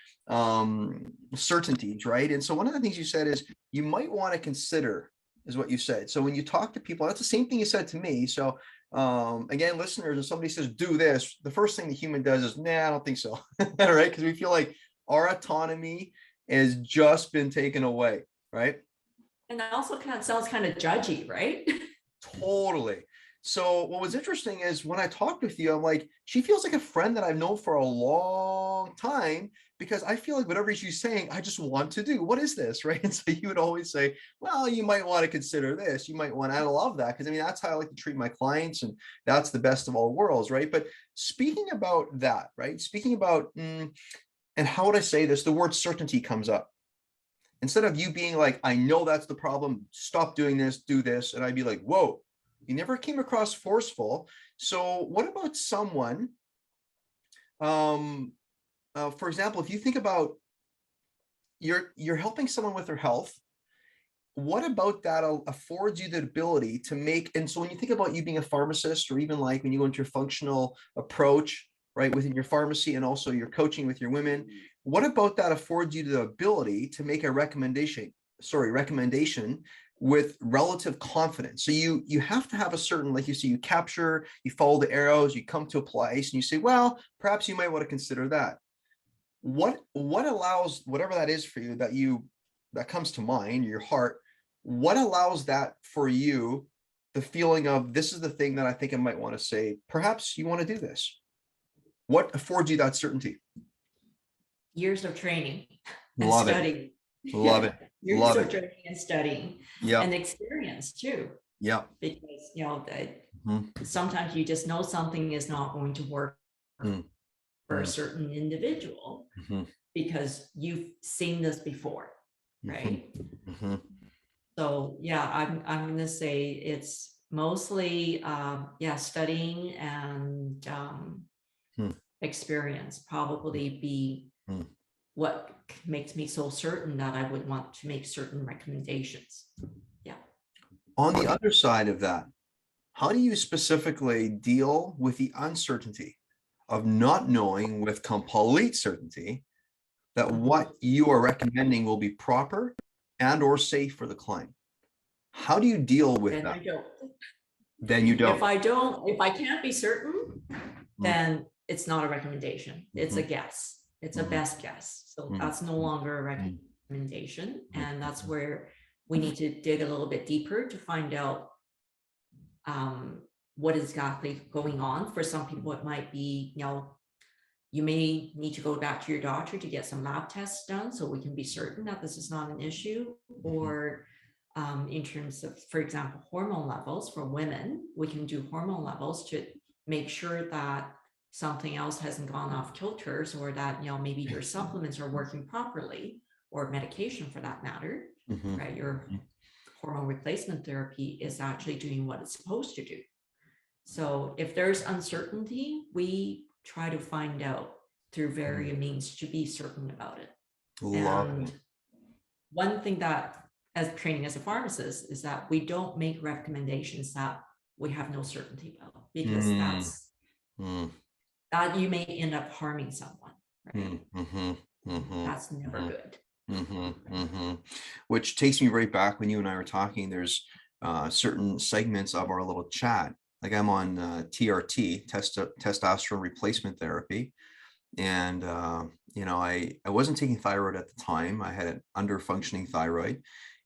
certainties, right? And so one of the things you said is you might want to consider, is what you said. So when you talk to people, that's the same thing you said to me. So again, listeners, if somebody says do this, the first thing the human does is, nah, I don't think so. Right? Because we feel like our autonomy has just been taken away, right? And that also kind of sounds kind of judgy, right? Totally. So what was interesting is when I talked with you, I'm like, she feels like a friend that I've known for a long time because I feel like whatever she's saying, I just want to do. What is this? Right. And so you would always say, well, you might want to consider this. You might want, I love that. Because I mean, that's how I like to treat my clients. And that's the best of all worlds. Right. But speaking about that, right. Speaking about, and how would I say this? The word certainty comes up. Instead of you being like, I know that's the problem, stop doing this, do this. And I'd be like, whoa, you never came across forceful. So what about someone, for example, if you think about you're helping someone with their health, what about that affords you the ability to make, and so when you think about you being a pharmacist, or even like when you go into your functional approach, right, within your pharmacy and also your coaching with your women, what about that affords you the ability to make a recommendation with relative confidence? So you have to have a certain, like you see, you capture, you follow the arrows, you come to a place and you say, well, perhaps you might want to consider that. What allows whatever that is for you that comes to mind, your heart, what allows that for you, the feeling of this is the thing that I think I might want to say, perhaps you want to do this? What affords you that certainty? Years of training and Love it. studying. Love it. Years Love of it. training and studying. Yeah. And experience too. Yeah. Because, sometimes you just know something is not going to work for a certain individual because you've seen this before, right? So yeah, I'm going to say it's mostly studying and experience probably be what makes me so certain that I would want to make certain recommendations. Yeah. On the other side of that, how do you specifically deal with the uncertainty of not knowing with complete certainty that what you are recommending will be proper and or safe for the client? How do you deal with Then that? I don't. Then you don't. If I can't be certain, then it's not a recommendation. It's a guess. It's a best guess. So that's no longer a recommendation. And that's where we need to dig a little bit deeper to find out what is exactly going on. For some people, it might be, you may need to go back to your doctor to get some lab tests done so we can be certain that this is not an issue. Or in terms of, for example, hormone levels for women, we can do hormone levels to make sure that something else hasn't gone off kilters, or that, maybe your supplements are working properly, or medication for that matter, right? Your hormone replacement therapy is actually doing what it's supposed to do. So if there's uncertainty, we try to find out through various means to be certain about it. And one thing that, as training as a pharmacist, is that we don't make recommendations that we have no certainty about, because that you may end up harming someone, right? That's never good. Which takes me right back when you and I were talking. There's certain segments of our little chat, like I'm on TRT, testosterone replacement therapy, and I wasn't taking thyroid at the time. I had an under functioning thyroid.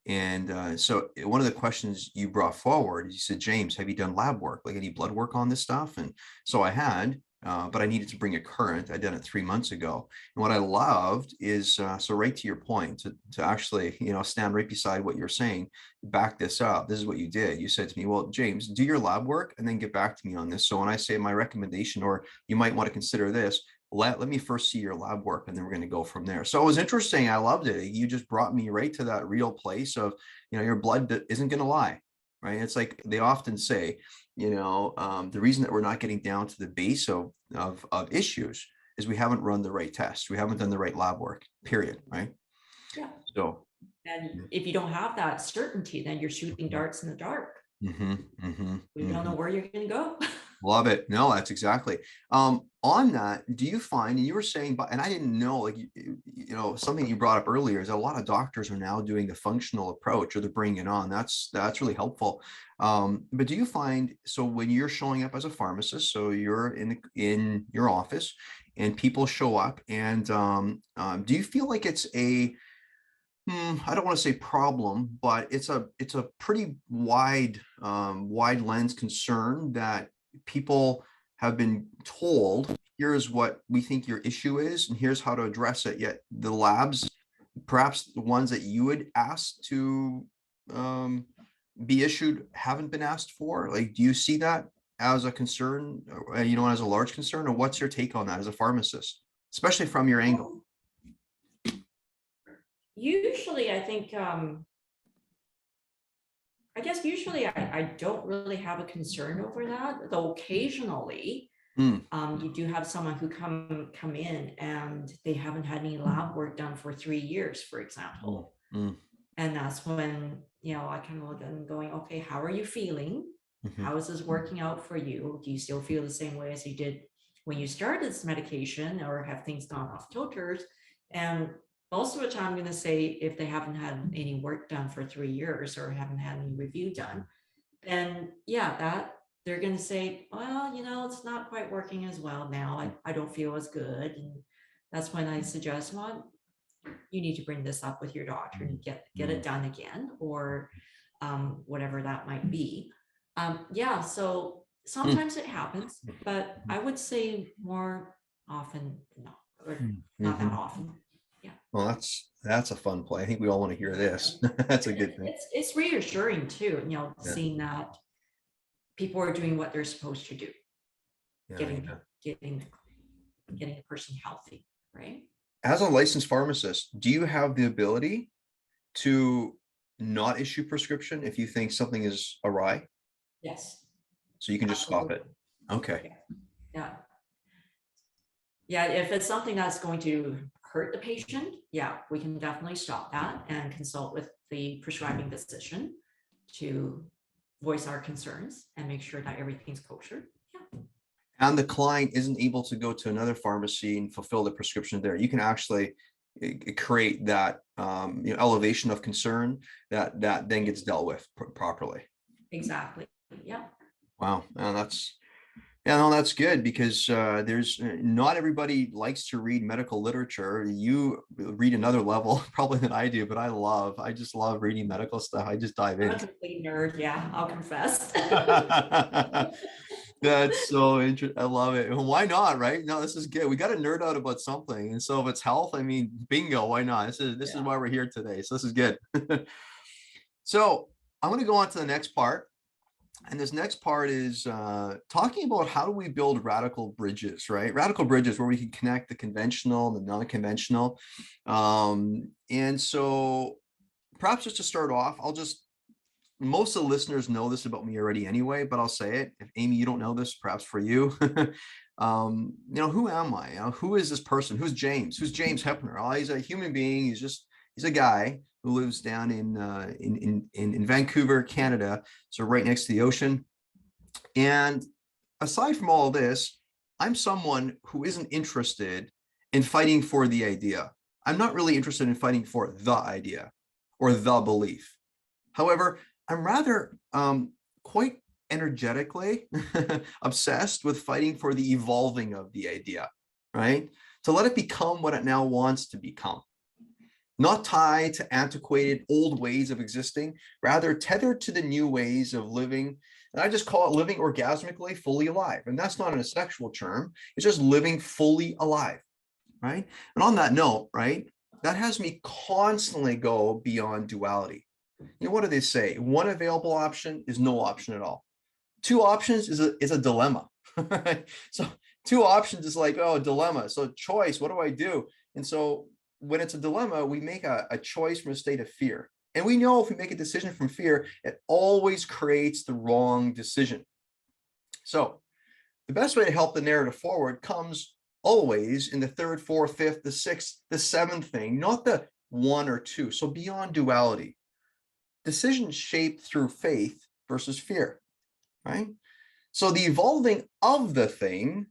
And so one of the questions you brought forward is, you said, James, have you done lab work, like any blood work on this stuff? And so I had, but I needed to bring it current. I'd done it 3 months ago. And what I loved is, so right to your point, to actually, stand right beside what you're saying, back this up. This is what you did. You said to me, well, James, do your lab work and then get back to me on this. So when I say my recommendation, or you might want to consider this, let me first see your lab work, and then we're going to go from there. So it was interesting. I loved it. You just brought me right to that real place of, your blood isn't going to lie, right? It's like they often say, the reason that we're not getting down to the base of issues is we haven't run the right tests. We haven't done the right lab work, period, right? Yeah. So, and if you don't have that certainty, then you're shooting darts in the dark. We don't know where you're going to go. Love it. No, that's exactly. On that, do you find, and you were saying, but, and I didn't know, like, something you brought up earlier is a lot of doctors are now doing the functional approach, or they're bringing it on. That's really helpful. But do you find, so when you're showing up as a pharmacist, so you're in your office and people show up, and do you feel like it's I don't want to say problem, but it's a pretty wide lens concern that people have been told, here's what we think your issue is, and here's how to address it. Yet the labs, perhaps the ones that you would ask to um, be issued, haven't been asked for. Like, do you see that as a concern, as a large concern, or what's your take on that as a pharmacist, especially from your angle? Usually, I think, I guess usually I don't really have a concern over that, though occasionally you do have someone who come in and they haven't had any lab work done for 3 years, for example. And that's when, I kind of look at them going, okay, how are you feeling? How is this working out for you? Do you still feel the same way as you did when you started this medication, or have things gone off kilters? And most of the time, I'm going to say, if they haven't had any work done for 3 years or haven't had any review done, then yeah, that they're going to say, well, it's not quite working as well now. I don't feel as good. And that's when I suggest, well, you need to bring this up with your doctor and get it done again, or whatever that might be. Yeah, so sometimes it happens, but I would say more often than not, or not that often. Yeah. Well, that's a fun play. I think we all want to hear this. That's a good thing. It's reassuring too, Yeah. seeing that people are doing what they're supposed to do, getting a person healthy, right? As a licensed pharmacist, do you have the ability to not issue prescription if you think something is awry? Yes. So you can just stop it. Okay. Yeah. Yeah, if it's something that's going to hurt the patient, yeah, we can definitely stop that and consult with the prescribing physician to voice our concerns and make sure that everything's kosher. Yeah. And the client isn't able to go to another pharmacy and fulfill the prescription there. You can actually create that elevation of concern that then gets dealt with properly. Exactly. Yeah. Wow. That's good, because there's not everybody likes to read medical literature. You read another level probably than I do, but I just love reading medical stuff. I just dive in. I'm a complete nerd. Yeah, I'll confess. That's so interesting. I love it. Why not? Right? No, this is good. We got to nerd out about something. And so if it's health, I mean, bingo, why not? This is why we're here today. So this is good. So I'm going to go on to the next part. And this next part is talking about how do we build radical bridges, right? Radical bridges where we can connect the conventional and the non-conventional. And so perhaps just to start off, most of the listeners know this about me already anyway, but I'll say it. If Amy, you don't know this, perhaps for you, who am I? Who is this person? Who's James? Who's James Hepner? Oh, he's a human being. He's a guy who lives down in Vancouver, Canada, so right next to the ocean. And aside from all of this, I'm someone who isn't interested in fighting for the idea. I'm not really interested in fighting for the idea or the belief. However, I'm rather quite energetically obsessed with fighting for the evolving of the idea, right? To let it become what it now wants to become. Not tied to antiquated old ways of existing, rather tethered to the new ways of living. And I just call it living orgasmically, fully alive. And that's not in a sexual term. It's just living fully alive, right? And on that note, right, that has me constantly go beyond duality. What do they say? One available option is no option at all. Two options is a dilemma. So two options is like, oh, a dilemma. So choice, what do I do? And so when it's a dilemma, we make a choice from a state of fear. And we know if we make a decision from fear, it always creates the wrong decision. So the best way to help the narrative forward comes always in the third, fourth, fifth, the sixth, the seventh thing, not the one or two. So beyond duality. Decisions shaped through faith versus fear, right? So the evolving of the thing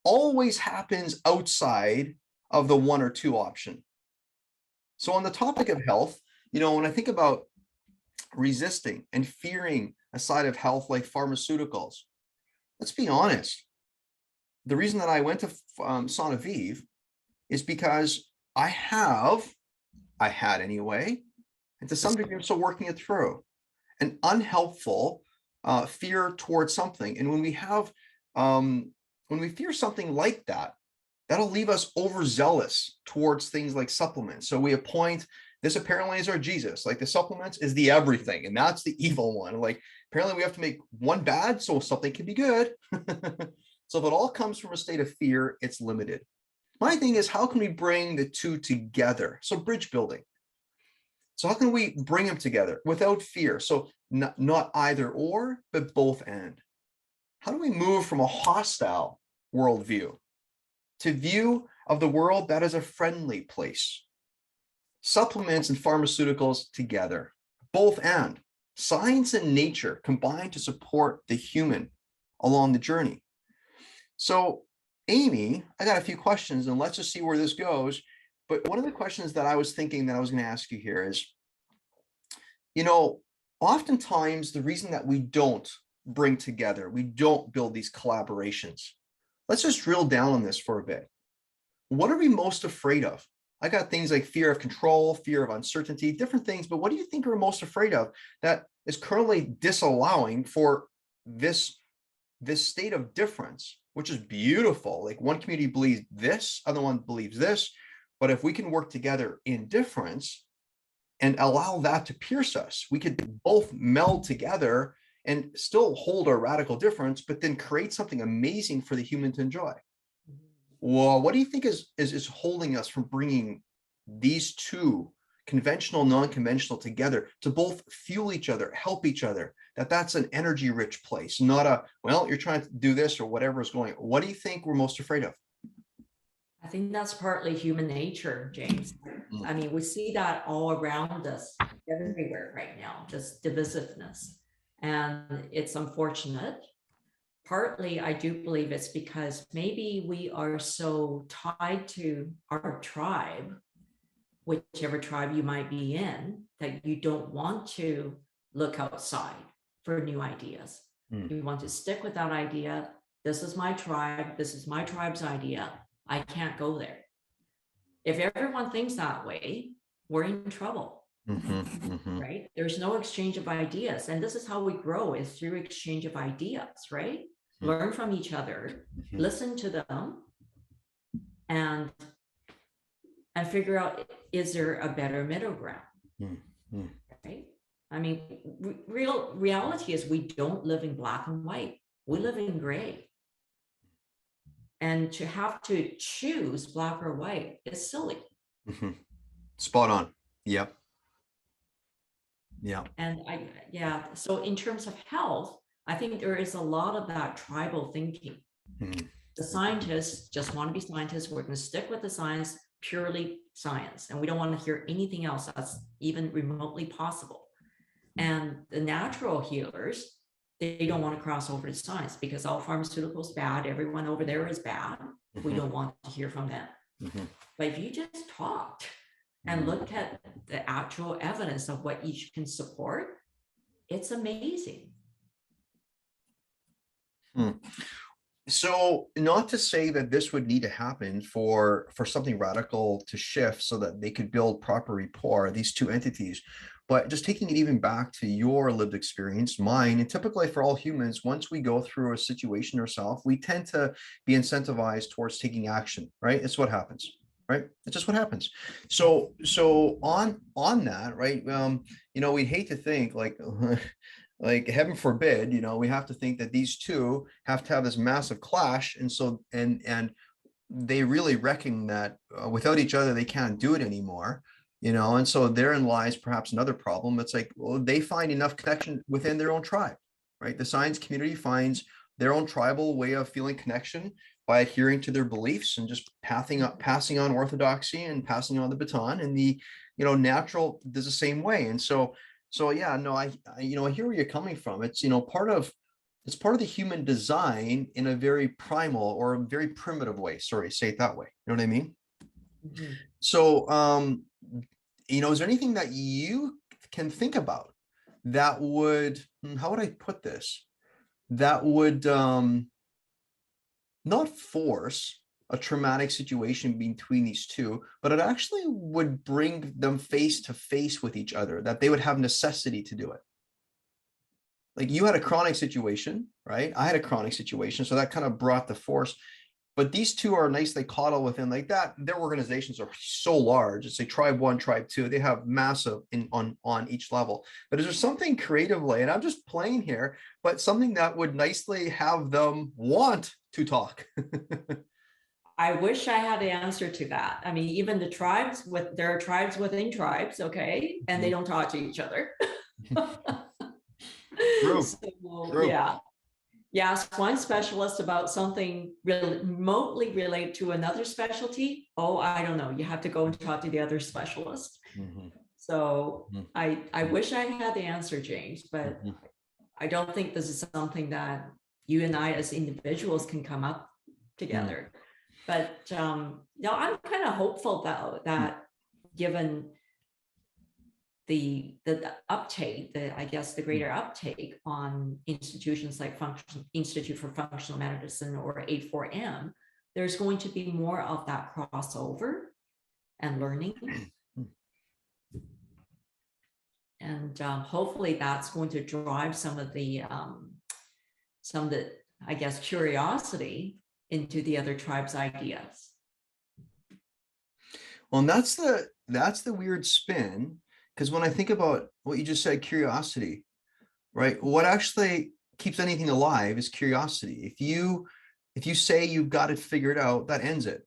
always happens outside of the one or two option. So on the topic of health, when I think about resisting and fearing a side of health like pharmaceuticals, let's be honest. The reason that I went to Saint Aviv is because I had anyway, and to some degree I'm still working it through, an unhelpful fear towards something. And when we fear something like that, that'll leave us overzealous towards things like supplements. So we appoint this apparently is our Jesus, like the supplements is the everything, and that's the evil one. Like apparently we have to make one bad so something can be good. So if it all comes from a state of fear, it's limited. My thing is, how can we bring the two together? So bridge building. So how can we bring them together without fear? So not either or, but both and. How do we move from a hostile worldview to view of the world that is a friendly place? Supplements and pharmaceuticals together, both and. Science and nature combine to support the human along the journey. So, Amy, I got a few questions and let's just see where this goes. But one of the questions that I was thinking that I was going to ask you here is, oftentimes the reason that we don't bring together, we don't build these collaborations. Let's just drill down on this for a bit. What are we most afraid of? I got things like fear of control, fear of uncertainty, different things, but what do you think we're most afraid of that is currently disallowing for this state of difference, which is beautiful? Like one community believes this, other one believes this, but if we can work together in difference and allow that to pierce us, we could both meld together and still hold our radical difference, but then create something amazing for the human to enjoy. Well, what do you think is holding us from bringing these two, conventional, non-conventional, together to both fuel each other, help each other? That's an energy rich place, not a, well, you're trying to do this or whatever is going on. What do you think we're most afraid of? I think that's partly human nature, James. I mean, we see that all around us everywhere right now, just divisiveness. And it's unfortunate. Partly, I do believe it's because maybe we are so tied to our tribe, whichever tribe you might be in, that you don't want to look outside for new ideas. You want to stick with that idea. This is my tribe. This is my tribe's idea. I can't go there. If everyone thinks that way, we're in trouble. Right? There's no exchange of ideas. And this is how we grow, is through exchange of ideas, right? Learn from each other, listen to them, and figure out, is there a better middle ground? Right? I mean, reality is we don't live in black and white. We live in gray. And to have to choose black or white is silly. Spot on. Yep. And so in terms of health, I think there is a lot of that tribal thinking. The scientists just want to be scientists. We're going to stick with the science, purely science, and we don't want to hear anything else that's even remotely possible. And the natural healers, they don't want to cross over to science because all pharmaceuticals bad. Everyone over there is bad. We don't want to hear from them. But if you just talk and look at the actual evidence of what each can support, it's amazing. So not to say that this would need to happen for something radical to shift so that they could build proper rapport, these two entities, but just taking it even back to your lived experience, mine, and typically for all humans, once we go through a situation ourselves, we tend to be incentivized towards taking action, right? It's what happens, right? It's just what happens. So on that, right? We'd hate to think like heaven forbid, we have to think that these two have to have this massive clash. And so, and they really reckon that without each other, they can't do it anymore, and so therein lies perhaps another problem. It's like, well, they find enough connection within their own tribe, right? The science community finds their own tribal way of feeling connection by adhering to their beliefs and just passing on orthodoxy and passing on the baton, and the, natural does the same way. And so yeah, no, I hear where you're coming from. It's, part of It's part of the human design in a very primal or a very primitive way. Sorry, say it that way. You know what I mean? Mhm. So, is there anything that you can think about that would, how would I put this? That would not force a traumatic situation between these two, but it actually would bring them face to face with each other, that they would have necessity to do it. Like you had a chronic situation, right? I had a chronic situation. So that kind of brought the force. But these two are nice. They coddle within like that. Their organizations are so large. It's a tribe one, tribe two. They have massive on each level. But is there something creatively, and I'm just playing here, but something that would nicely have them want to talk? I wish I had the answer to that. I mean, even the tribes there are tribes within tribes, okay, and they don't talk to each other. True, So true. yeah, you ask one specialist about something remotely related to another specialty. Oh, I don't know. You have to go and talk to the other specialist. Mhm, So mhm, I wish I had the answer, James, but mhm, I don't think this is something that you and I as individuals can come up mhm, together. But I'm kind of hopeful though mhm. that given the uptake, I guess the greater uptake on institutions like Institute for Functional Medicine or A4M, there's going to be more of that crossover and learning. And hopefully that's going to drive some of the, I guess, curiosity into the other tribes' ideas. Well, and that's the weird spin, because when I think about what you just said, curiosity, right? What actually keeps anything alive is curiosity. If you say you've got it figured out, that ends it,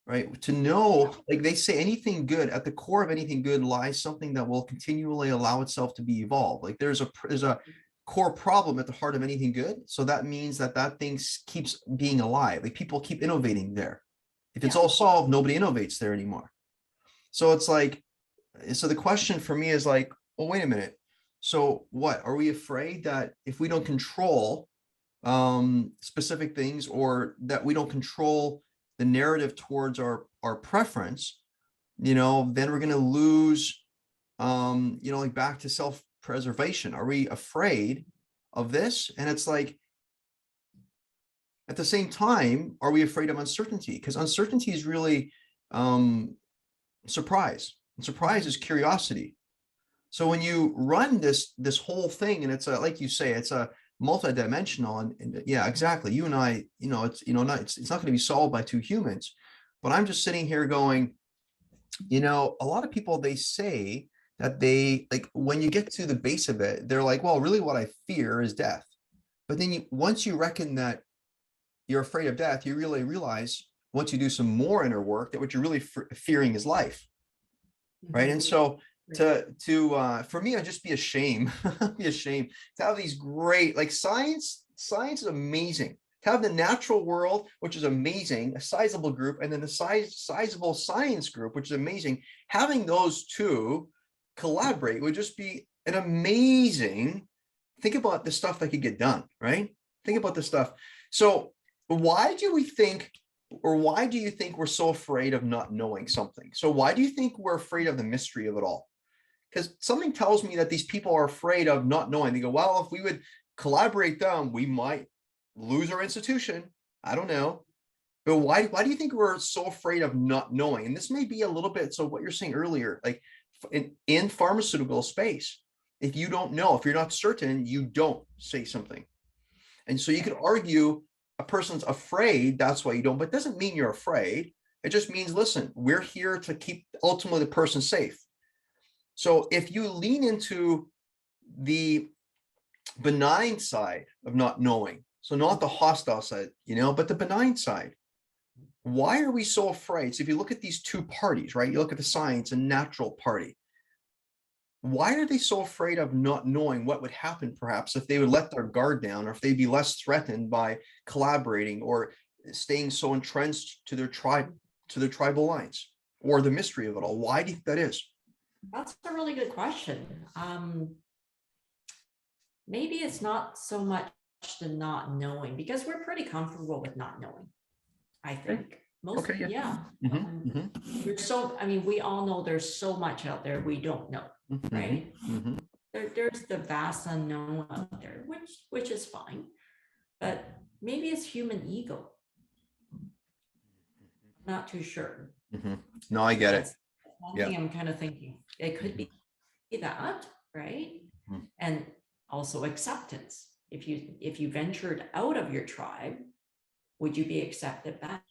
right? To know, like they say, anything good, at the core of anything good lies something that will continually allow itself to be evolved. Like there's a core problem at the heart of anything good. So that means that thing keeps being alive. Like people keep innovating there. If it's Yeah. all solved, nobody innovates there anymore. So it's like, so the question for me is like, well, wait a minute. So what are we afraid that if we don't control specific things, or that we don't control the narrative towards our preference, then we're going to lose, like back to self-preservation. Are we afraid of this? And it's like, at the same time, are we afraid of uncertainty? Because uncertainty is really surprise, and surprise is curiosity. So when you run this whole thing, and it's like you say, it's a multidimensional, and yeah, exactly. You and I, not it's not going to be solved by two humans. But I'm just sitting here going, a lot of people, they say that they, like, when you get to the base of it, they're like, well, really what I fear is death. But then once you reckon that you're afraid of death, you really realize, once you do some more inner work, that what you're really fearing is life. Right. And so for me, I'd just be a shame, be a shame to have these great, like, science is amazing. To have the natural world, which is amazing, a sizable group, and then the sizable science group, which is amazing. Having those two collaborate would just be an amazing. Think about the stuff that could get done, right? Think about the stuff. So why do we think, or why do you think we're so afraid of not knowing something? So why do you think we're afraid of the mystery of it all? Because something tells me that these people are afraid of not knowing. They go, well, if we would collaborate them, we might lose our institution. I don't know. But why do you think we're so afraid of not knowing? And this may be a little bit, so what you're saying earlier, like in pharmaceutical space, if you don't know, if you're not certain, you don't say something. And so you could argue a person's afraid, that's why you don't, but it doesn't mean you're afraid. It just means, listen, we're here to keep ultimately the person safe. So if you lean into the benign side of not knowing, so not the hostile side, but the benign side, why are we so afraid? So if you look at these two parties, right, you look at the science and natural party, why are they so afraid of not knowing what would happen, perhaps, if they would let their guard down, or if they'd be less threatened by collaborating or staying so entrenched to their tribal lines, or the mystery of it all? Why do you think that is? That's a really good question. Maybe it's not so much the not knowing, because we're pretty comfortable with not knowing, I think. Okay, yeah. Yeah. Mm-hmm, mm-hmm, I mean, we all know there's so much out there we don't know, mm-hmm, right? mm-hmm. There's the vast unknown out there, which is fine, but maybe it's human ego. Not too sure. Mm-hmm. No, I get it. That's one Yeah. thing I'm kind of thinking. It could be that, right? Mhm. And also acceptance. If you ventured out of your tribe, would you be accepted back?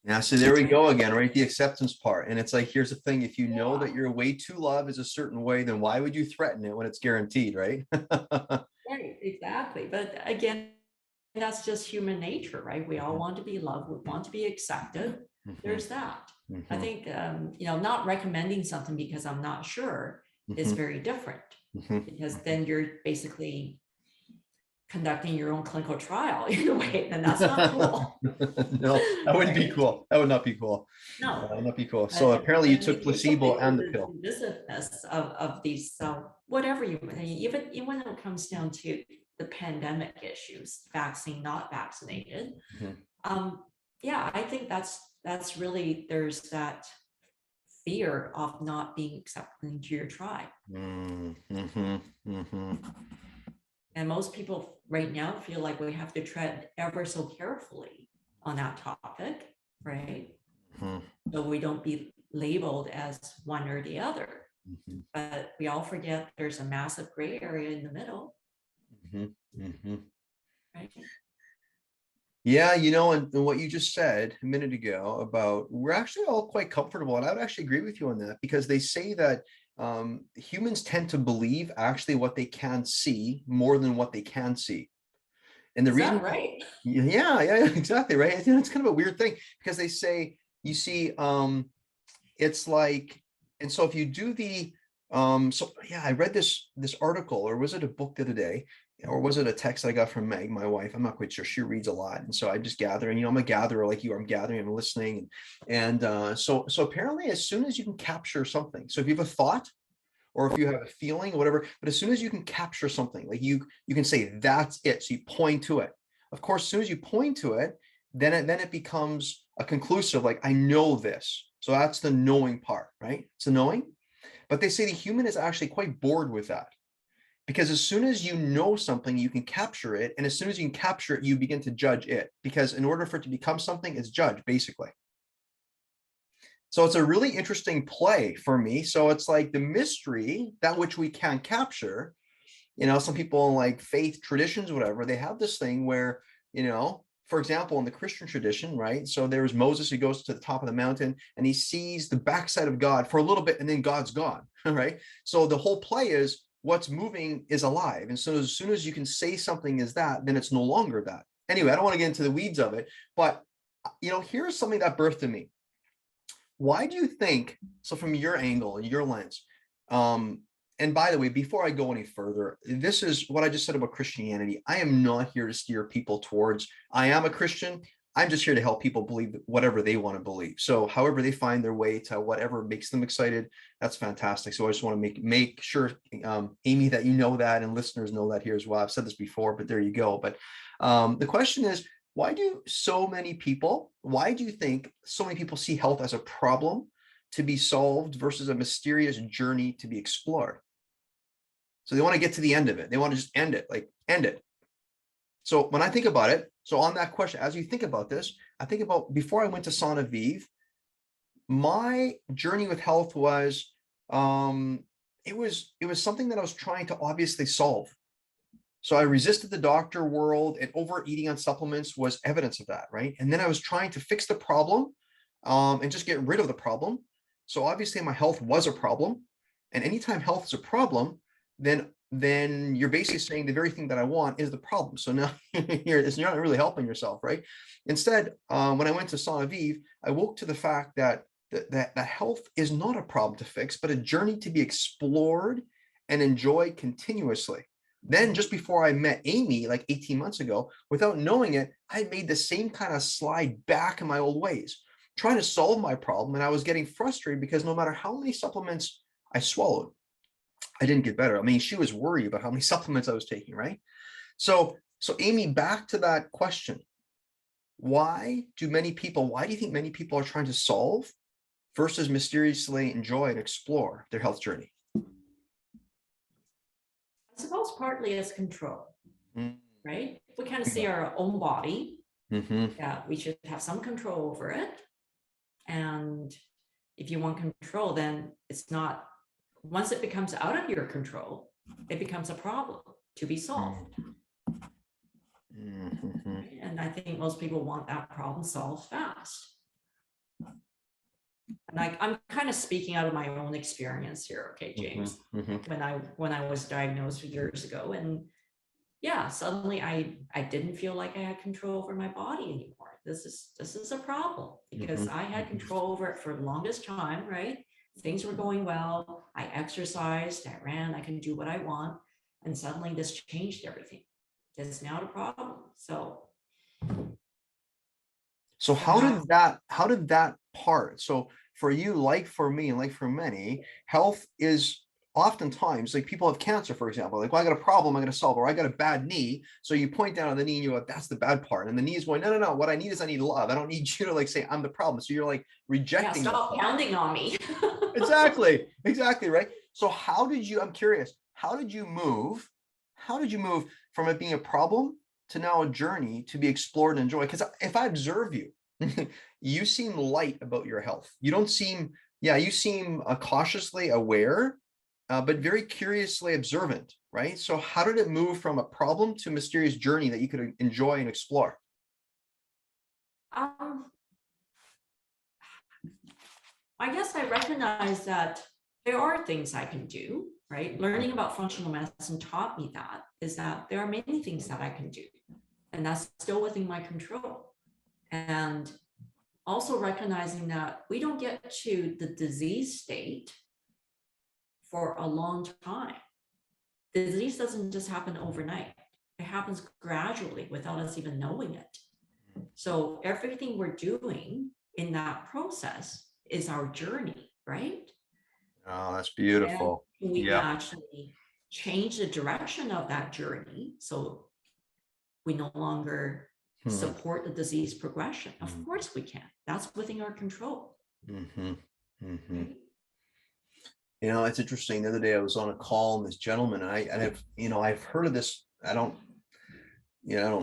Yeah, so there we go again, right? The acceptance part. And it's like, here's the thing, if you know that Yeah. your way to love is a certain way, then why would you threaten it when it's guaranteed, right? Right, exactly. But again, that's just human nature, right? We all want to be loved, we want to be accepted. Mhm, There's that. I mhm, think, not recommending something because I'm not sure is mhm, very different, mhm. because then you're basically conducting your own clinical trial in a way, and that's not cool. No, that wouldn't be Right? cool. That would not be cool. No. That would not be cool. So apparently you And took it's something placebo for and the the pill. divisiveness of these, whatever even when it comes down to the pandemic issues, vaccine, not vaccinated. Mhm, Yeah, I think that's really, there's that fear of not being accepted into your tribe. mhm, mhm. And most people right now feel like we have to tread ever so carefully on that topic, right? Mhm, So we don't be labeled as one or the other. mhm, But we all forget there's a massive gray area in the middle, mhm, mhm. right? Yeah, and what you just said a minute ago about we're actually all quite comfortable, and I would actually agree with you on that, because they say that humans tend to believe actually what they can see more than what they can see. And the Is reason, that right? yeah, exactly, right. It's kind of a weird thing, because they say, you see, it's like, and so if you do so yeah, I read this article, or was it a book the other day, or was it a text I got from Meg, my wife? I'm not quite sure. She reads a lot, and so I just gather, and I'm a gatherer like you. I'm gathering, I'm listening, and so apparently, as soon as you can capture something, so if you have a thought, or if you have a feeling, whatever, but as soon as you can capture something, like you can say that's it, so you point to it. Of course, as soon as you point to it, then it becomes a conclusive, like I know this. So that's the knowing part, right? It's the knowing. But they say the human is actually quite bored with that, because as soon as you know something, you can capture it, and as soon as you can capture it, you begin to judge it, because in order for it to become something, it's judged, basically. So it's a really interesting play for me. So it's like the mystery, that which we can't capture. Some people in like faith traditions, whatever, they have this thing where, for example, in the Christian tradition, right? So there was Moses who goes to the top of the mountain and he sees the backside of God for a little bit, and then God's gone, right? So the whole play is what's moving is alive. And so as soon as you can say something is that, then it's no longer that. Anyway, I don't want to get into the weeds of it, but here's something that birthed in me. Why do you think, so from your angle and your lens, and by the way, before I go any further, this is what I just said about Christianity. I am not here to steer people towards, I am a Christian. I'm just here to help people believe whatever they want to believe. So however they find their way to whatever makes them excited, that's fantastic. So I just want to make sure, Amy, that you know that, and listeners know that here as well. I've said this before, but there you go. But the question is, why do you think so many people see health as a problem to be solved versus a mysterious journey to be explored? So they want to get to the end of it. They want to just end it, like end it. So when I think about it, so on that question, as you think about this, I think about before I went to Aviv, my journey with health was, it was something that I was trying to obviously solve. So I resisted the doctor world, and overeating on supplements was evidence of that, right? And then I was trying to fix the problem, and just get rid of the problem. So obviously my health was a problem. And anytime health is a problem, then you're basically saying the very thing that I want is the problem. So now you're not really helping yourself, right? Instead, when I went to Aviv, I woke to the fact that health is not a problem to fix, but a journey to be explored and enjoyed continuously. Then just before I met Amy, like 18 months ago, without knowing it, I had made the same kind of slide back in my old ways, trying to solve my problem. And I was getting frustrated because no matter how many supplements I swallowed, I didn't get better. I mean, she was worried about how many supplements I was taking, right? So Amy, back to that question. Why do you think many people are trying to solve versus mysteriously enjoy and explore their health journey? I suppose partly as control, Mm. right? We kind of see our own body, Mm-hmm. that we should have some control over it. And if you want control, then it's not, once it becomes out of your control, it becomes a problem to be solved. Mm-hmm. Right? And I think most people want that problem solved fast. And I'm kind of speaking out of my own experience here, okay, James. Mm-hmm. Mm-hmm. When I was diagnosed years ago, and yeah, suddenly I didn't feel like I had control over my body anymore. This is a problem because I had control over it for the longest time, right? Things were going well. I exercised, I ran, I can do what I want, and suddenly this changed everything. It's now the problem. So how did that part? So for you, like for me, and like for many, health is oftentimes like people have cancer, for example. Like, well, I got a problem, I'm going to solve, or I got a bad knee. So you point down on the knee and you go, that's the bad part. And the knee is going, no, no, no. What I need is I need love. I don't need you to like say I'm the problem. So you're like rejecting. Yeah, stop pounding on me. Exactly, right. So I'm curious, how did you move from it being a problem to now a journey to be explored and enjoyed? Because if I observe you, you seem light about your health. You don't seem, yeah, you seem cautiously aware, but very curiously observant, right? So how did it move from a problem to a mysterious journey that you could enjoy and explore? um, I guess I recognize that there are things I can do, right? Learning about functional medicine taught me that, is that there are many things that I can do, and that's still within my control. And also recognizing that we don't get to the disease state for a long time. The disease doesn't just happen overnight. It happens gradually without us even knowing it. So everything we're doing in that process is our journey, right? Oh, that's And beautiful. we can Yeah. actually change the direction of that journey so we no longer Hmm. support the disease progression. Of course we can. That's within our control. Mm-hmm. Mm-hmm. Right? You know, it's interesting. The other day I was on a call and this gentleman, I've heard of this. I don't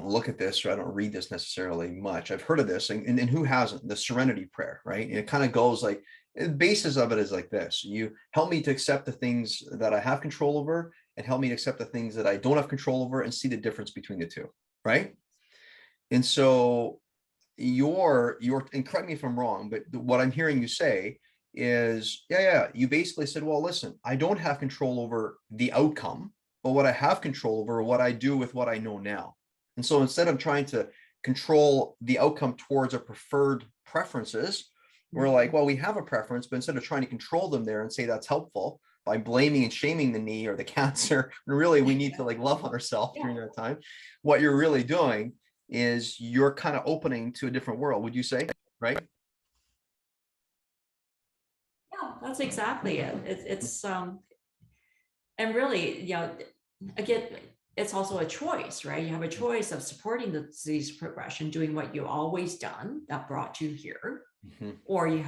look at this or I don't read this necessarily much. I've heard of this, and who hasn't? The serenity prayer, right? And it kind of goes like, the basis of it is like this: you help me to accept the things that I have control over, and help me to accept the things that I don't have control over, and see the difference between the two, right? And so and correct me if I'm wrong, but what I'm hearing you say is, yeah, you basically said, well, listen, I don't have control over the outcome, but what I have control over, what I do with what I know now. And so instead of trying to control the outcome towards our preferred preferences, we're like, well, we have a preference, but instead of trying to control them there and say that's helpful by blaming and shaming the knee or the cancer, really we need to like love on ourselves during that time. What you're really doing is you're kind of opening to a different world, would you say, right? Yeah, that's exactly it. It's and really, again, it's also a choice, right? You have a choice of supporting the disease progression, doing what you've always done that brought you here, or you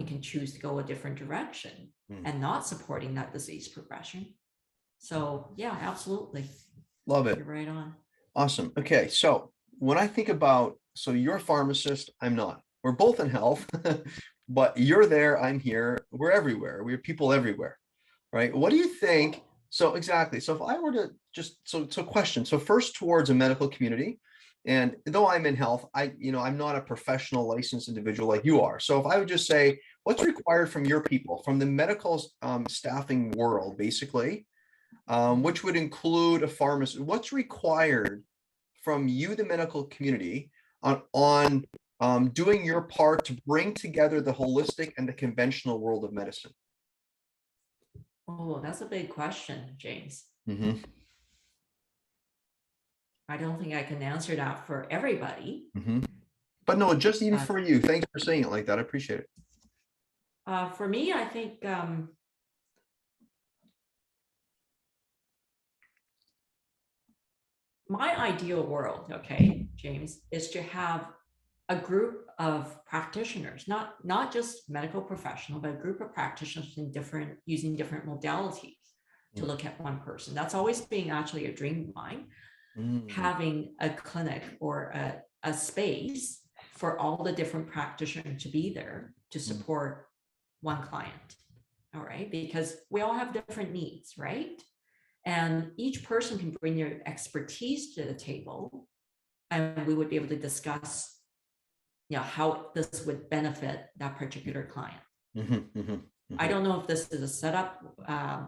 can choose to go a different direction and not supporting that disease progression. So yeah, absolutely. Love it. You're right on. Awesome. Okay, so when I think about, so you're a pharmacist, I'm not. We're both in health, but you're there, I'm here, we're everywhere. We're people everywhere, right? What do you think? So exactly. So if I were to just question. So first towards a medical community, and though I'm in health, I'm not a professional licensed individual like you are. So if I would just say, what's required from your people, from the medical staffing world, basically, which would include a pharmacist, what's required from you, the medical community, on doing your part to bring together the holistic and the conventional world of medicine? Oh, that's a big question, James. Mm-hmm. I don't think I can answer that for everybody. Mm-hmm. But no, just even for you. Thanks for saying it like that. I appreciate it. For me, I think my ideal world, okay, James, is to have a group of practitioners, not just medical professional, but a group of practitioners in different using different modalities to Mm, look at one person. That's always been actually a dream of mine, mm, having a clinic or a space for all the different practitioners to be there to mm, support one client. All right, because we all have different needs, right? And each person can bring their expertise to the table, and we would be able to discuss, how this would benefit that particular client. mhm, mhm, I mhm. don't know if this is a setup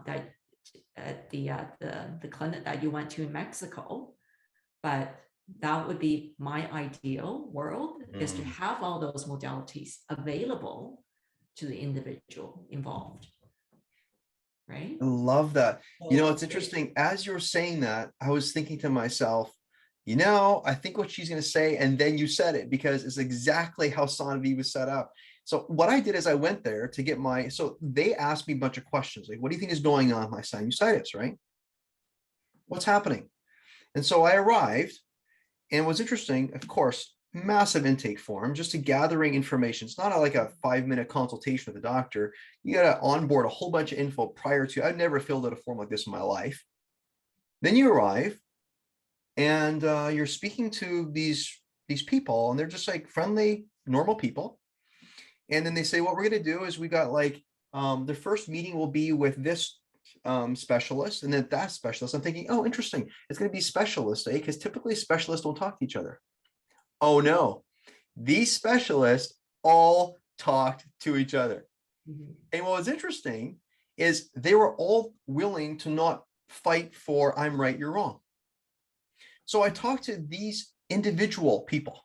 that at the clinic that you went to in Mexico, but that would be my ideal world, is to Mm. have all those modalities available to the individual involved, right? I love that. It's It, interesting. As you're saying that, I was thinking to myself, I think what she's going to say, and then you said it because it's exactly how Sonvi was set up. So what I did is I went there to get so they asked me a bunch of questions. Like, what do you think is going on with my sinusitis, right? What's happening? And so I arrived, and what's interesting, of course, massive intake form, just to gathering information. It's not like a 5-minute consultation with a doctor. You got to onboard a whole bunch of info prior to. I've never filled out a form like this in my life. Then you arrive, and you're speaking to these people, and they're just like friendly, normal people. And then they say, what we're going to do is we got like the first meeting will be with this specialist, and then that specialist. I'm thinking, oh, interesting. It's going to be specialists, eh? Because typically specialists don't talk to each other. Oh no, these specialists all talked to each other. mhm. And what was interesting is they were all willing to not fight for I'm right, you're wrong. So I talked to these individual people.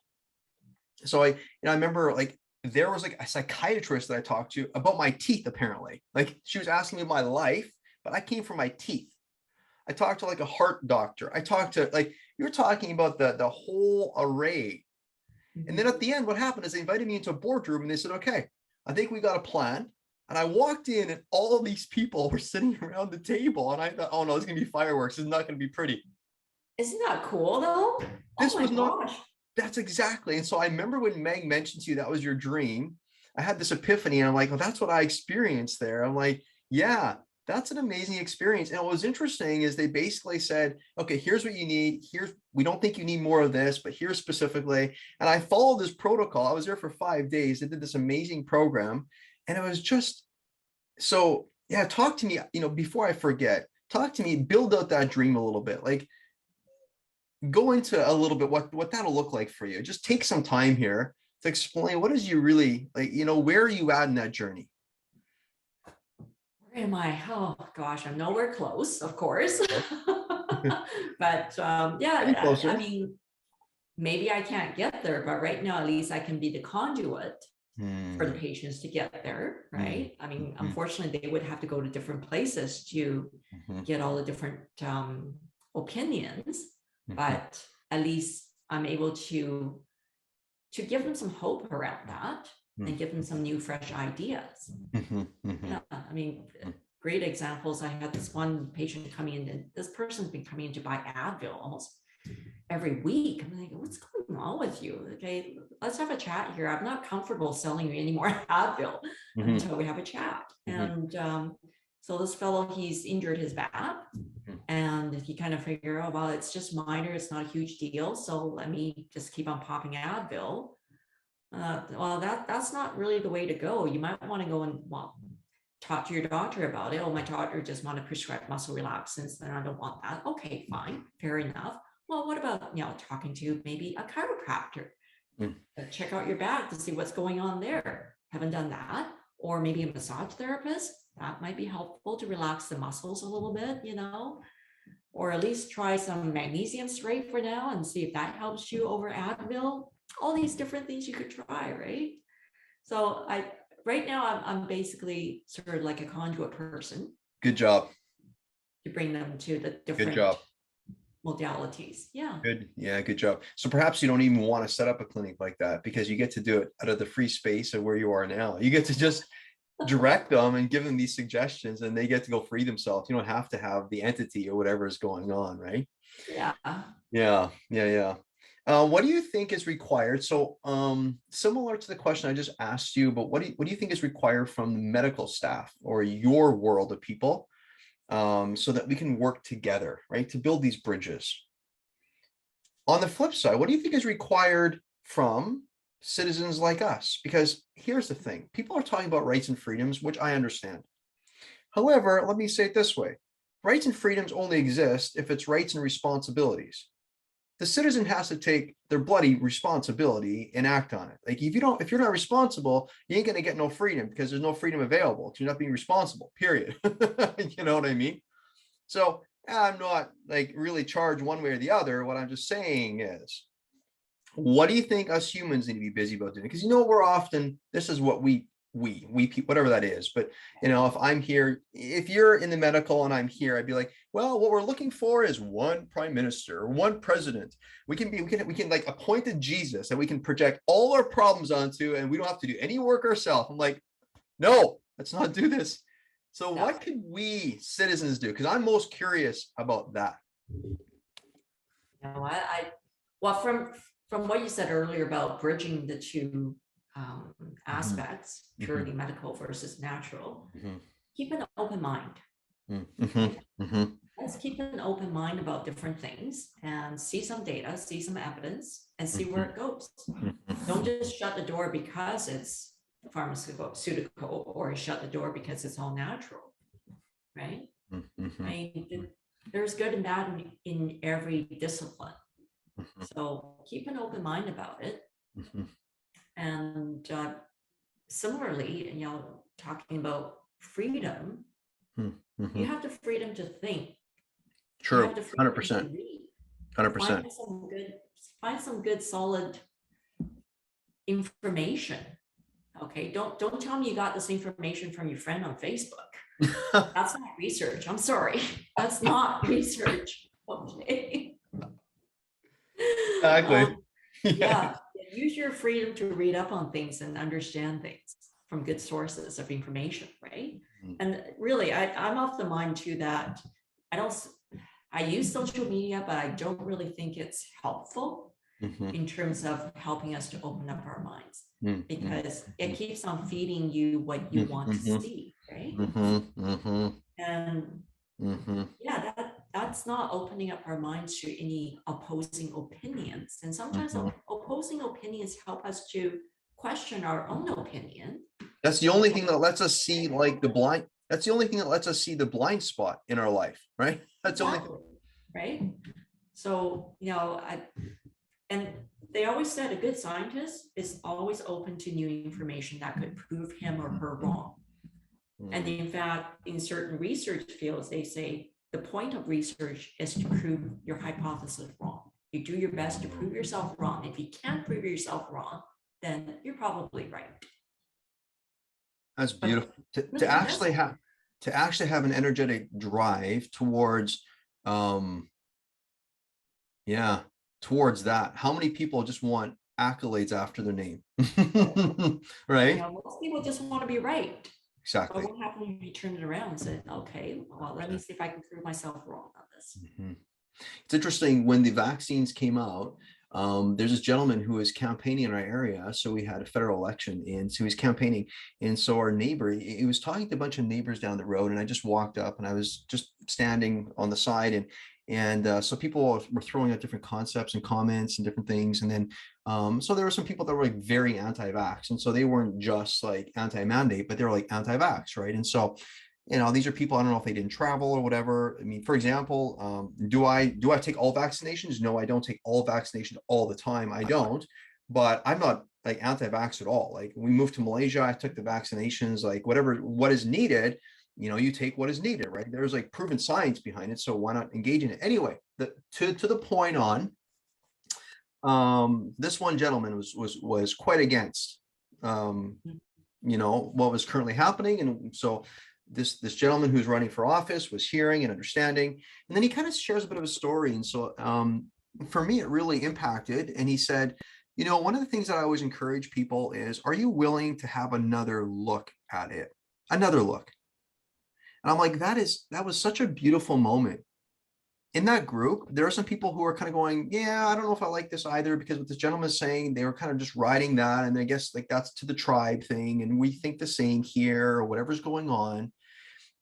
So I remember like there was like a psychiatrist that I talked to about my teeth, apparently. Like she was asking me my life, but I came from my teeth. I talked to like a heart doctor. I talked to like you're talking about the whole array. And then Mhm. at the end, what happened is they invited me into a boardroom and they said, okay, I think we got a plan. And I walked in and all of these people were sitting around the table. And I thought, oh no, it's going to be fireworks. It's not going to be pretty. Isn't that cool though? Oh This my was not, gosh. that's exactly. And so I remember when Meg mentioned to you that was your dream, I had this epiphany and I'm like, well, that's what I experienced there. I'm like, yeah, that's an amazing experience. And what was interesting is they basically said, okay, here's what you need. We don't think you need more of this, but here's specifically. And I followed this protocol. I was there for 5 days. They did this amazing program. And it was just so, yeah, talk to me, before I forget, talk to me, build out that dream a little bit. Like, go into a little bit what that'll look like for you. Just take some time here to explain what is you really like, where are you at in that journey? Where am I? Oh gosh, I'm nowhere close, of course. Okay. But Getting yeah, I closer. mean, maybe I can't get there, but right now, at least I can be the conduit for the Hmm. patients to get there, Hmm. right? I mean, Hmm. unfortunately, they would have to go to different places to Hmm. get all the different opinions, Hmm. but at least I'm able to give them some hope around that and give them some new, fresh ideas. Hmm. Hmm. Yeah, I mean, great examples. I had this one patient coming in, and this person's been coming in to buy Advil almost every week. I'm like, what's going on with you? Okay, let's have a chat here. I'm not comfortable selling you any more Advil Hmm. until we have a chat. Hmm. And so this fellow, he's injured his back, and he kind of figured, oh, well, it's just minor. It's not a huge deal. So let me just keep on popping Advil. Well, that's not really the way to go. You might want to go and, well, talk to your doctor about it. Oh, my doctor just want to prescribe muscle relaxants, and I don't want that. Okay, fine, fair enough. Well, what about talking to maybe a chiropractor? Check out your back to see what's going on there. Haven't done that. Or maybe a massage therapist. That might be helpful to relax the muscles a little bit, or at least try some magnesium straight for now and see if that helps you over Advil. All these different things you could try, right? So right now I'm basically sort of like a conduit person Good job. to bring them to the Good different job. modalities. Yeah. Good. Yeah, good job. So perhaps you don't even want to set up a clinic like that because you get to do it out of the free space of where you are now. You get to just direct them and give them these suggestions, and they get to go free themselves. You don't have to have the entity or whatever is going on, right? Yeah. Yeah, yeah, yeah. What do you think is required? So, similar to the question I just asked you, but what do you think is required from the medical staff or your world of people, so that we can work together, right, to build these bridges? On the flip side, what do you think is required from citizens like us? Because here's the thing, people are talking about rights and freedoms, which I understand. However, let me say it this way. Rights and freedoms only exist if it's rights and responsibilities. The citizen has to take their bloody responsibility and act on it. Like if you're not responsible, you ain't gonna get no freedom, because there's no freedom available. You're not being responsible, period. You know what I mean? So I'm not like really charged one way or the other. What I'm just saying is, what do you think us humans need to be busy about doing? Because we're often, this is what we people, whatever that is. But if I'm here, if you're in the medical and I'm here, I'd be like, well, what we're looking for is one prime minister or one president. We can like appoint a Jesus that we can project all our problems onto, and we don't have to do any work ourselves. I'm like, no, let's not do this. So No. what could we citizens do? Because I'm most curious about that. Well, from what you said earlier about bridging the two aspects, purely medical versus natural, keep an open mind. Let's keep an open mind about different things and see some data, see some evidence, and see where it goes. Don't just shut the door because it's pharmaceutical, or shut the door because it's all natural, right? There's good and bad in every discipline. So keep an open mind about it. And similarly, talking about freedom, you have the freedom to think. You True, have the freedom to 100%, read. 100%. Find some good solid information. Okay, don't tell me you got this information from your friend on Facebook. That's not research. I'm sorry. That's not research. Okay. Exactly. Yeah, use your freedom to read up on things and understand things from good sources of information, right? And really, I'm of the mind too that I use social media, but I don't really think it's helpful in terms of helping us to open up our minds, because it keeps on feeding you what you want to see, right? And yeah, that's not opening up our minds to any opposing opinions. And sometimes opposing opinions help us to question our own opinion. That's the only thing that lets us see like that's the only thing that lets us see the blind spot in our life, right? That's the only thing. Right? So, and they always said a good scientist is always open to new information that could prove him or her wrong. And in fact, in certain research fields, they say the point of research is to prove your hypothesis wrong. You do your best to prove yourself wrong. If you can't prove yourself wrong, then you're probably right. That's beautiful. To actually have an energetic drive towards towards that. How many people just want accolades after their name? Right? Most people just want to be right. Exactly. But what happens if you turn it around and say, okay, well, let me see if I can prove myself wrong on this. It's interesting, when the vaccines came out, there's this gentleman who was campaigning in our area. So we had a federal election, and so he's campaigning. And so our neighbor, he was talking to a bunch of neighbors down the road, and I just walked up and I was just standing on the side, and so people were throwing out different concepts and comments and different things. And then so there were some people that were like very anti-vax, and so they weren't just like anti-mandate, but they were like anti-vax, right? And so these are people, I don't know if they didn't travel or whatever. I mean, for example, do I take all vaccinations? No, I don't take all vaccinations all the time. I don't, but I'm not like anti-vax at all. Like we moved to Malaysia, I took the vaccinations, like what is needed, you take what is needed, right? There's like proven science behind it. So why not engage in it? Anyway, to the point on, this one gentleman was quite against, what was currently happening. And so this gentleman who's running for office was hearing and understanding, and then he kind of shares a bit of a story. And so for me, it really impacted. And he said, one of the things that I always encourage people is, are you willing to have another look at it? another look. And I'm like, that was such a beautiful moment. In that group, there are some people who are kind of going, yeah, I don't know if I like this either, because what this gentleman is saying, they were kind of just riding that. And I guess like that's to the tribe thing. And we think the same here, or whatever's going on.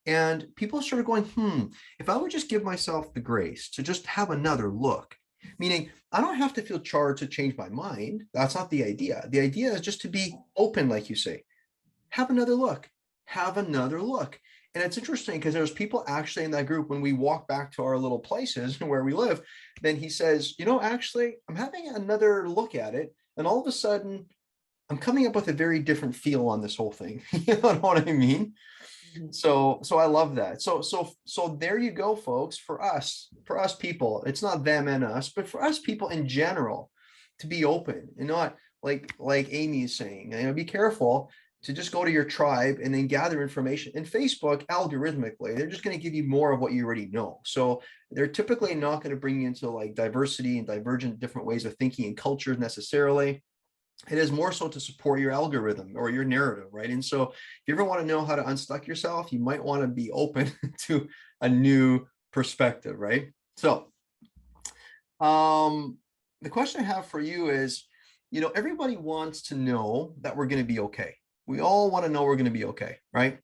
And people started going, if I would just give myself the grace to just have another look, meaning I don't have to feel charged to change my mind. That's not the idea. The idea is just to be open, like you say, have another look, have another look. And it's interesting because there's people actually in that group, when we walk back to our little places where we live, then he says, actually, I'm having another look at it. And all of a sudden, I'm coming up with a very different feel on this whole thing. You know what I mean? So I love that. So there you go, folks. For us people, it's not them and us, but for us people in general, to be open and not like Amy is saying, be careful to just go to your tribe and then gather information. In Facebook, algorithmically, they're just going to give you more of what you already know. So they're typically not going to bring you into like diversity and divergent different ways of thinking and cultures necessarily. It is more so to support your algorithm or your narrative, right? And so if you ever want to know how to unstuck yourself, you might want to be open to a new perspective, right? So the question I have for you is, everybody wants to know that we're going to be okay. We all want to know we're going to be okay, right?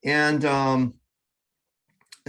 And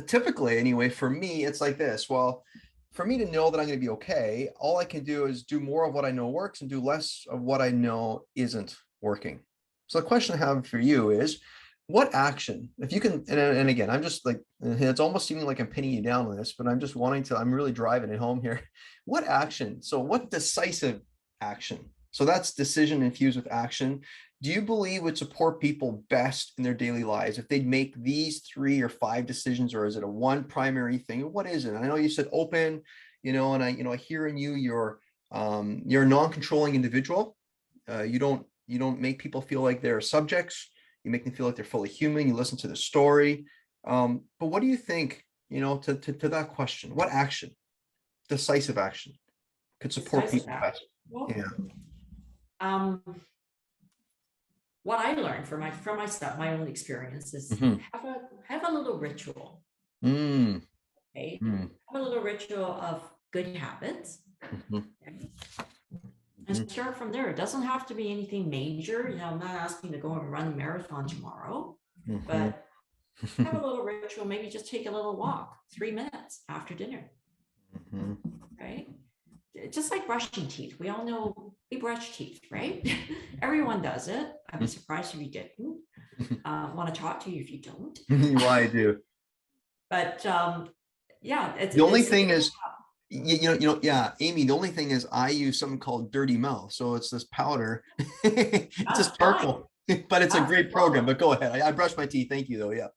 typically, anyway, for me, it's like this. Well, for me to know that I'm going to be okay, all I can do is do more of what I know works and do less of what I know isn't working. So the question I have for you is, what action, if you can, and again, I'm just like, it's almost seeming like I'm pinning you down on this, but I'm really driving it home here. What action? So what decisive action? So that's decision infused with action. Do you believe would support people best in their daily lives if they'd make these 3 or 5 decisions, or is it a one primary thing? What is it? I know you said open, and I hear in you, you're a non-controlling individual. You don't make people feel like they're subjects. You make them feel like they're fully human. You listen to the story. But what do you think, to that question? What action, decisive action, could support Decisive people action. best? Well, Yeah. um, what I learned from myself, my own experience is Mm-hmm. have a little ritual, Mm, right? mm, Have a little ritual of good habits, mhm, okay? And mhm, start from there. It doesn't have to be anything major. I'm not asking to go and run a marathon tomorrow, mhm, but have a little ritual. Maybe just take a little walk, 3 minutes after dinner, mhm, right? Just like brushing teeth. We all know we brush teeth, right? Everyone does it. I'd be surprised if you didn't. Want to talk to you if you don't. Well, I do. But yeah, The only it's thing something. is, yeah, Amy, the only thing is I use something called Dirty Mouth. So it's this powder. It's That's just fine. charcoal, but it's a That's great program. But go ahead. I brush my teeth. Thank you, though. Yeah.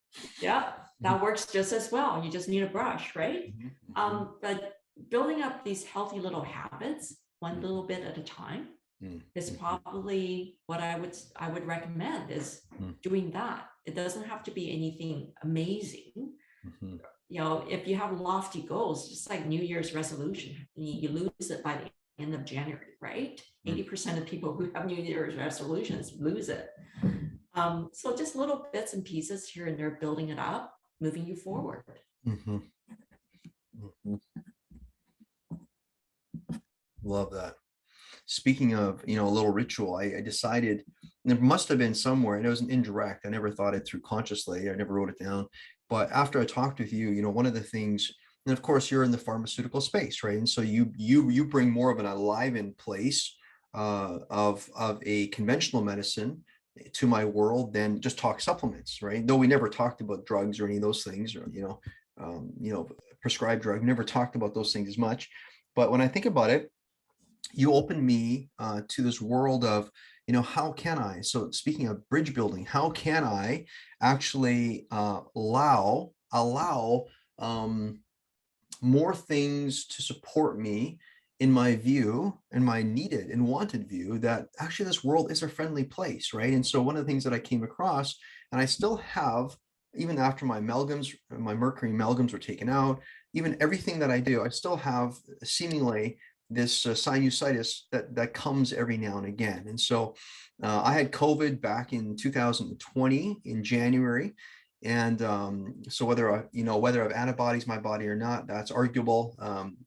Yeah, that works just as well. You just need a brush, right? Mhm, mhm, But building up these healthy little habits, one mhm, little bit at a time, mhm, is mhm, probably what I would recommend is mhm, doing that. It doesn't have to be anything amazing. mhm, If you have lofty goals, just like New Year's resolution, you lose it by the end of January, right? mhm, 80% of people who have New Year's resolutions lose it. So just little bits and pieces here and there, building it up, moving you forward. mhm, mhm. Love that. Speaking of, a little ritual, I decided there must have been somewhere, and it was an indirect. I never thought it through consciously. I never wrote it down. But after I talked with you, one of the things, and of course, you're in the pharmaceutical space, right? And so you bring more of an enlivened place of a conventional medicine to my world than just talk supplements, right? Though we never talked about drugs or any of those things, or prescribed drug. Never talked about those things as much. But when I think about it, you open me to this world of, how can I, so speaking of bridge building, how can I actually allow more things to support me in my view, and my needed and wanted view, that actually this world is a friendly place, right? And so one of the things that I came across, and I still have, even after my amalgams, my mercury amalgams were taken out, even everything that I do, I still have seemingly this sinusitis that comes every now and again. And so I had COVID back in 2020 in January. And so whether I have antibodies in my body or not, that's arguable.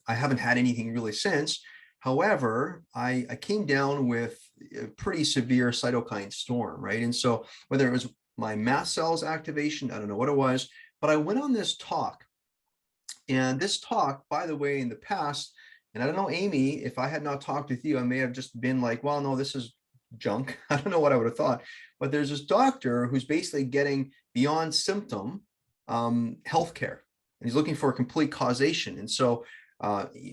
I haven't had anything really since. However, I came down with a pretty severe cytokine storm, right? And so whether it was my mast cells activation, I don't know what it was, but I went on this talk. And this talk, by the way, in the past, and I don't know, Amy, if I had not talked with you, I may have just been like, well, no, this is junk. I don't know what I would have thought. But there's this doctor who's basically getting beyond symptom healthcare. And he's looking for a complete causation. And so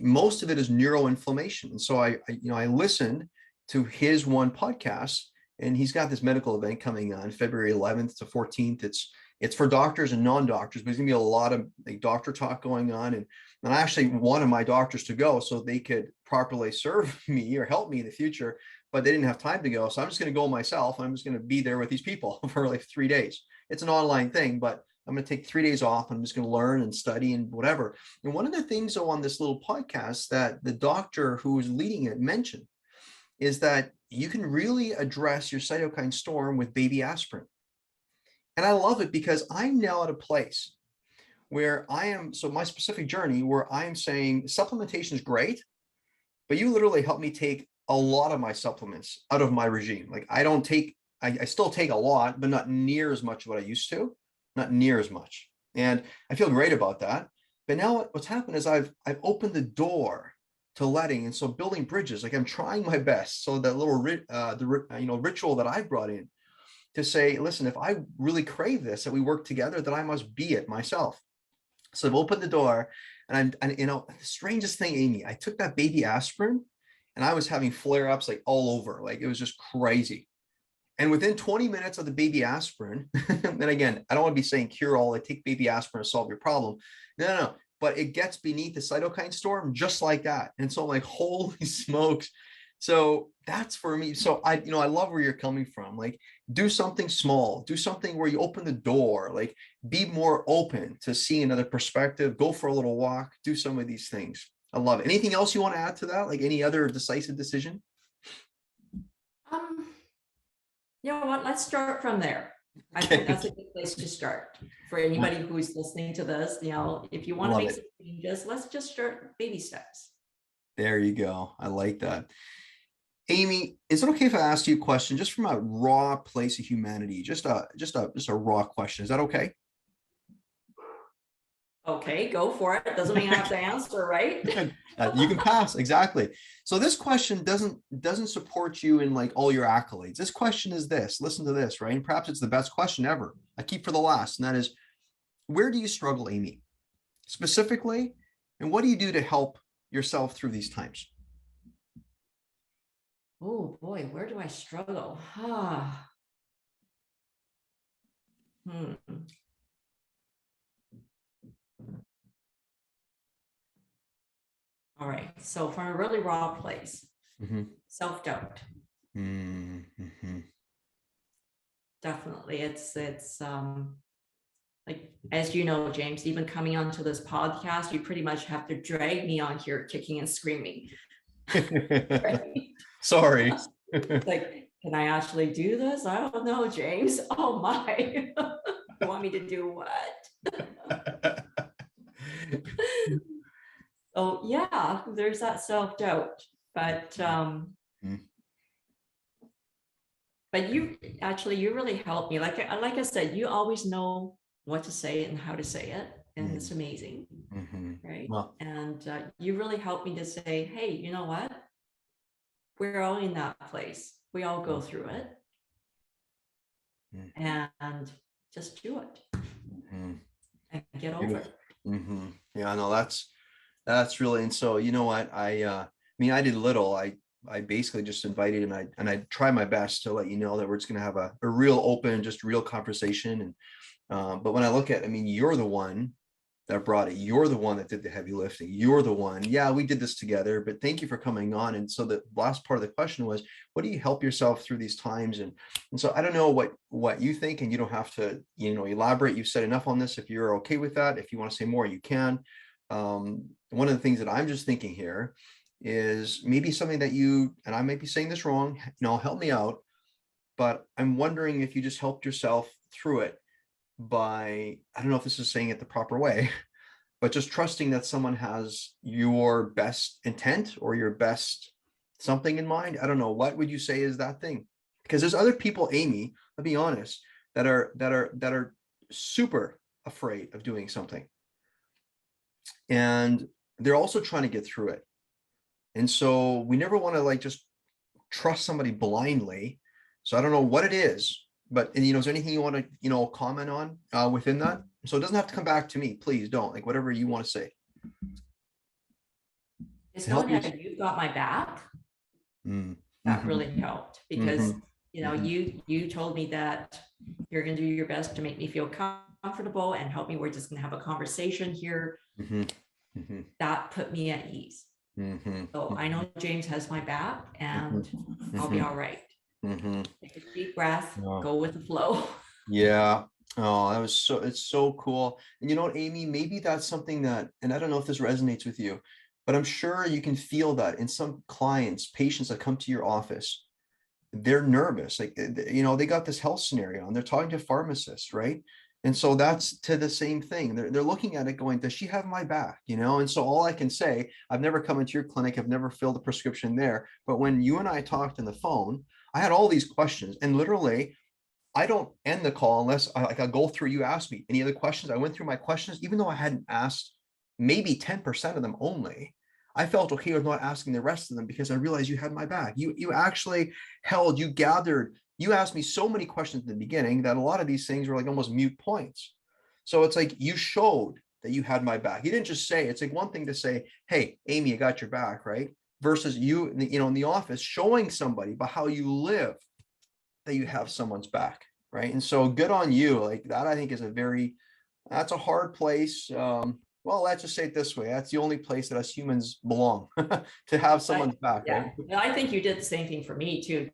most of it is neuroinflammation. And so I listened to his one podcast, and he's got this medical event coming on February 11th to 14th. It's for doctors and non-doctors, but there's gonna be a lot of like doctor talk going on. And I actually wanted my doctors to go so they could properly serve me or help me in the future, but they didn't have time to go. So I'm just gonna go myself. I'm just gonna be there with these people for like 3 days. It's an online thing, but I'm gonna take 3 days off. I'm just gonna learn and study and whatever. And one of the things though on this little podcast that the doctor who was leading it mentioned is that you can really address your cytokine storm with baby aspirin. And I love it because I'm now at a place where so my specific journey where I'm saying supplementation is great, but you literally helped me take a lot of my supplements out of my regime. Like I still take a lot, but not near as much as what I used to, not near as much. And I feel great about that. But now what's happened is I've opened the door to letting, and so building bridges, like I'm trying my best. So that little ritual that I brought in, to say, listen, if I really crave this, that we work together, then I must be it myself. So I've opened the door, and the strangest thing, Amy, I took that baby aspirin and I was having flare-ups like all over, like it was just crazy. And within 20 minutes of the baby aspirin, and again, I don't want to be saying cure all, like take baby aspirin to solve your problem. No. But it gets beneath the cytokine storm just like that. And so I'm like, holy smokes. So that's for me. So I love where you're coming from. Like, do something small, do something where you open the door, like be more open to see another perspective, go for a little walk, do some of these things. I love it. Anything else you want to add to that? Like any other decisive decision? Um, you know what? Let's start from there. I think that's a good place to start for anybody who's listening to this. If you want to make some changes, let's just start baby steps. There you go. I like that. Amy, is it okay if I ask you a question just from a raw place of humanity? Just a raw question. Is that okay? Okay, go for it. Doesn't mean I have to answer, right? You can pass. Exactly. So this question doesn't support you in like all your accolades. This question is this. Listen to this, right? And perhaps it's the best question ever. I keep for the last, and that is, where do you struggle, Amy, specifically, and what do you do to help yourself through these times? Oh boy, where do I struggle? All right. So from a really raw place, self-doubt. Definitely. It's like, as you know, James, even coming onto this podcast, you pretty much have to drag me on here kicking and screaming. Right? Sorry. Like, can I actually do this? I don't know, James. Oh my. You want me to do what? Oh yeah, there's that self-doubt. But you really helped me. Like I said, you always know what to say and how to say it. And it's amazing. Right. Well, and you really helped me to say, hey, you know what? We're all in that place. We all go through it. And just do it. And get over it. Yeah, no, that's really, and so you know what, I did little. I basically just invited, and I try my best to let you know that we're just going to have a real open, just real conversation. And but when I look at, you're the one that brought it. You're the one that did the heavy lifting. You're the one. Yeah, we did this together, but thank you for coming on. And so the last part of the question was, what do you help yourself through these times? And so I don't know what you think, and you don't have to, elaborate. You've said enough on this. If you're okay with that, if you want to say more, you can. One of the things that I'm just thinking here is maybe something that you, and I might be saying this wrong, help me out, but I'm wondering if you just helped yourself through it by, I don't know if this is saying it the proper way, but just trusting that someone has your best intent or your best something in mind. I don't know. What would you say is that thing? Because there's other people, Amy, I'll be honest, that are super afraid of doing something. And they're also trying to get through it. And so we never want to like just trust somebody blindly. So I don't know what it is, but is there anything you want to, comment on within that? So it doesn't have to come back to me. Please don't, like whatever you want to say It's to knowing help you. that you've got my back. Mm, That mhm, really helped because, mhm, mhm, you told me that you're going to do your best to make me feel comfortable and help me. We're just going to have a conversation here. mhm, mhm, That put me at ease. mhm, So I know James has my back and mhm, I'll be mhm, all right. mhm. Take a deep breath, Oh, go with the flow. yeah. Oh, it's so cool. And you know what, Amy, maybe that's something that, and I don't know if this resonates with you, but I'm sure you can feel that in some clients, patients that come to your office. They're nervous, like they got this health scenario and they're talking to pharmacists, right? And so that's to the same thing. They're looking at it going, does she have my back? And so all I can say, I've never come into your clinic, I've never filled a prescription there, but when you and I talked on the phone, I had all these questions, and literally I don't end the call unless I go through, you ask me any other questions. I went through my questions, even though I hadn't asked maybe 10% of them only. I felt okay with not asking the rest of them because I realized you had my back. You actually you gathered, you asked me so many questions in the beginning that a lot of these things were like almost mute points. So it's like you showed that you had my back. You didn't just say, it's like one thing to say, hey, Amy, I got your back, right? Versus you, in the office showing somebody by how you live that you have someone's back, right? And so good on you. Like that, I think is that's a hard place. Well, let's just say it this way. That's the only place that us humans belong to have someone's back, right? Yeah, I think you did the same thing for me too.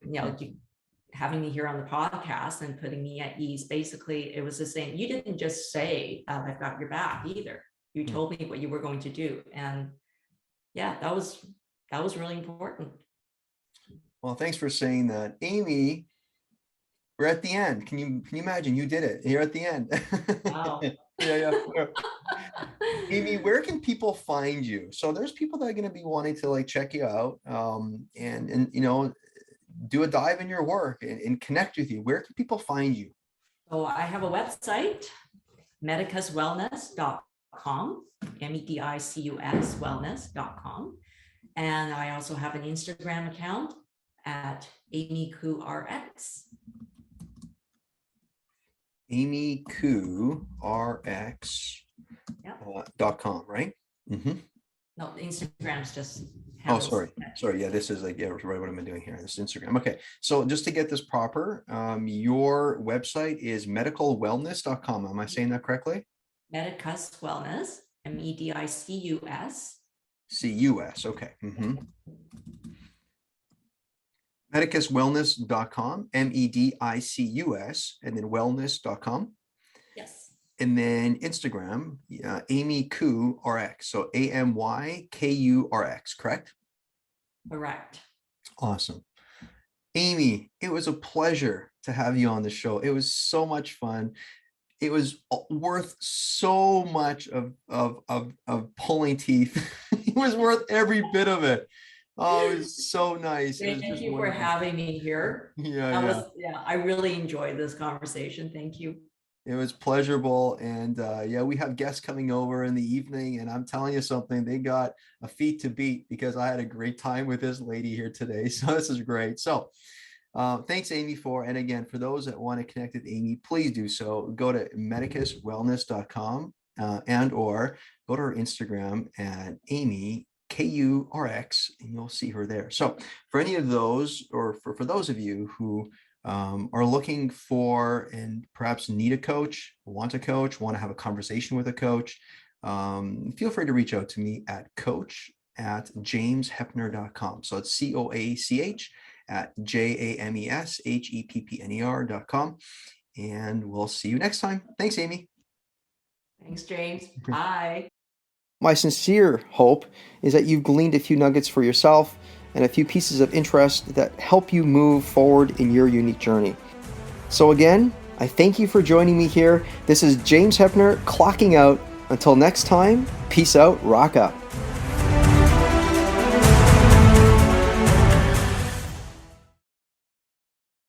Having me here on the podcast and putting me at ease. Basically, it was the same. You didn't just say, I've got your back either. You told me what you were going to do. And yeah, that was really important. Well, thanks for saying that. Amy, we're at the end. Can you imagine you did it? You're at the end. Wow. Yeah. Amy, where can people find you? So there's people that are going to be wanting to like check you out, and do a dive in your work and connect with you. Where can people find you? So I have a website, medicuswellness.com, medicus wellness.com. And I also have an Instagram account at amyqrx. amyqrx.com, right? Mm-hmm. No, Instagram's just Oh, handles. sorry. Yeah, this is like, yeah, right. What am I doing here? This is Instagram. Okay. So just to get this proper, your website is medicalwellness.com. Am I saying that correctly? Medicus Wellness, medicus. CUS. Okay. Mm-hmm. Medicuswellness.com, MEDICUS, and then wellness.com. Yes. And then Instagram, Amy Koo RX. So AMYKURX, correct? Correct. Awesome. Amy, it was a pleasure to have you on the show. It was so much fun. It was worth so much of pulling teeth. It was worth every bit of it. Oh, it was so nice. It was Thank just you for wonderful. having me here. Yeah. I really enjoyed this conversation. Thank you. It was pleasurable. And yeah, we have guests coming over in the evening. And I'm telling you something, they got a feat to beat because I had a great time with this lady here today. So this is great. So thanks, Amy, and again, for those that want to connect with Amy, please do so. Go to medicuswellness.com and or go to her Instagram at Amy KURX, and you'll see her there. So for any of those, or for those of you who are looking for and perhaps need a coach, want to have a conversation with a coach, feel free to reach out to me at coach@jamesheppner.com. So it's COACH at JAMESHEPPNER.com. And we'll see you next time. Thanks, Amy. Thanks, James. Bye. My sincere hope is that you've gleaned a few nuggets for yourself and a few pieces of interest that help you move forward in your unique journey. So again, I thank you for joining me here. This is James Hepner clocking out. Until next time, peace out, rock up.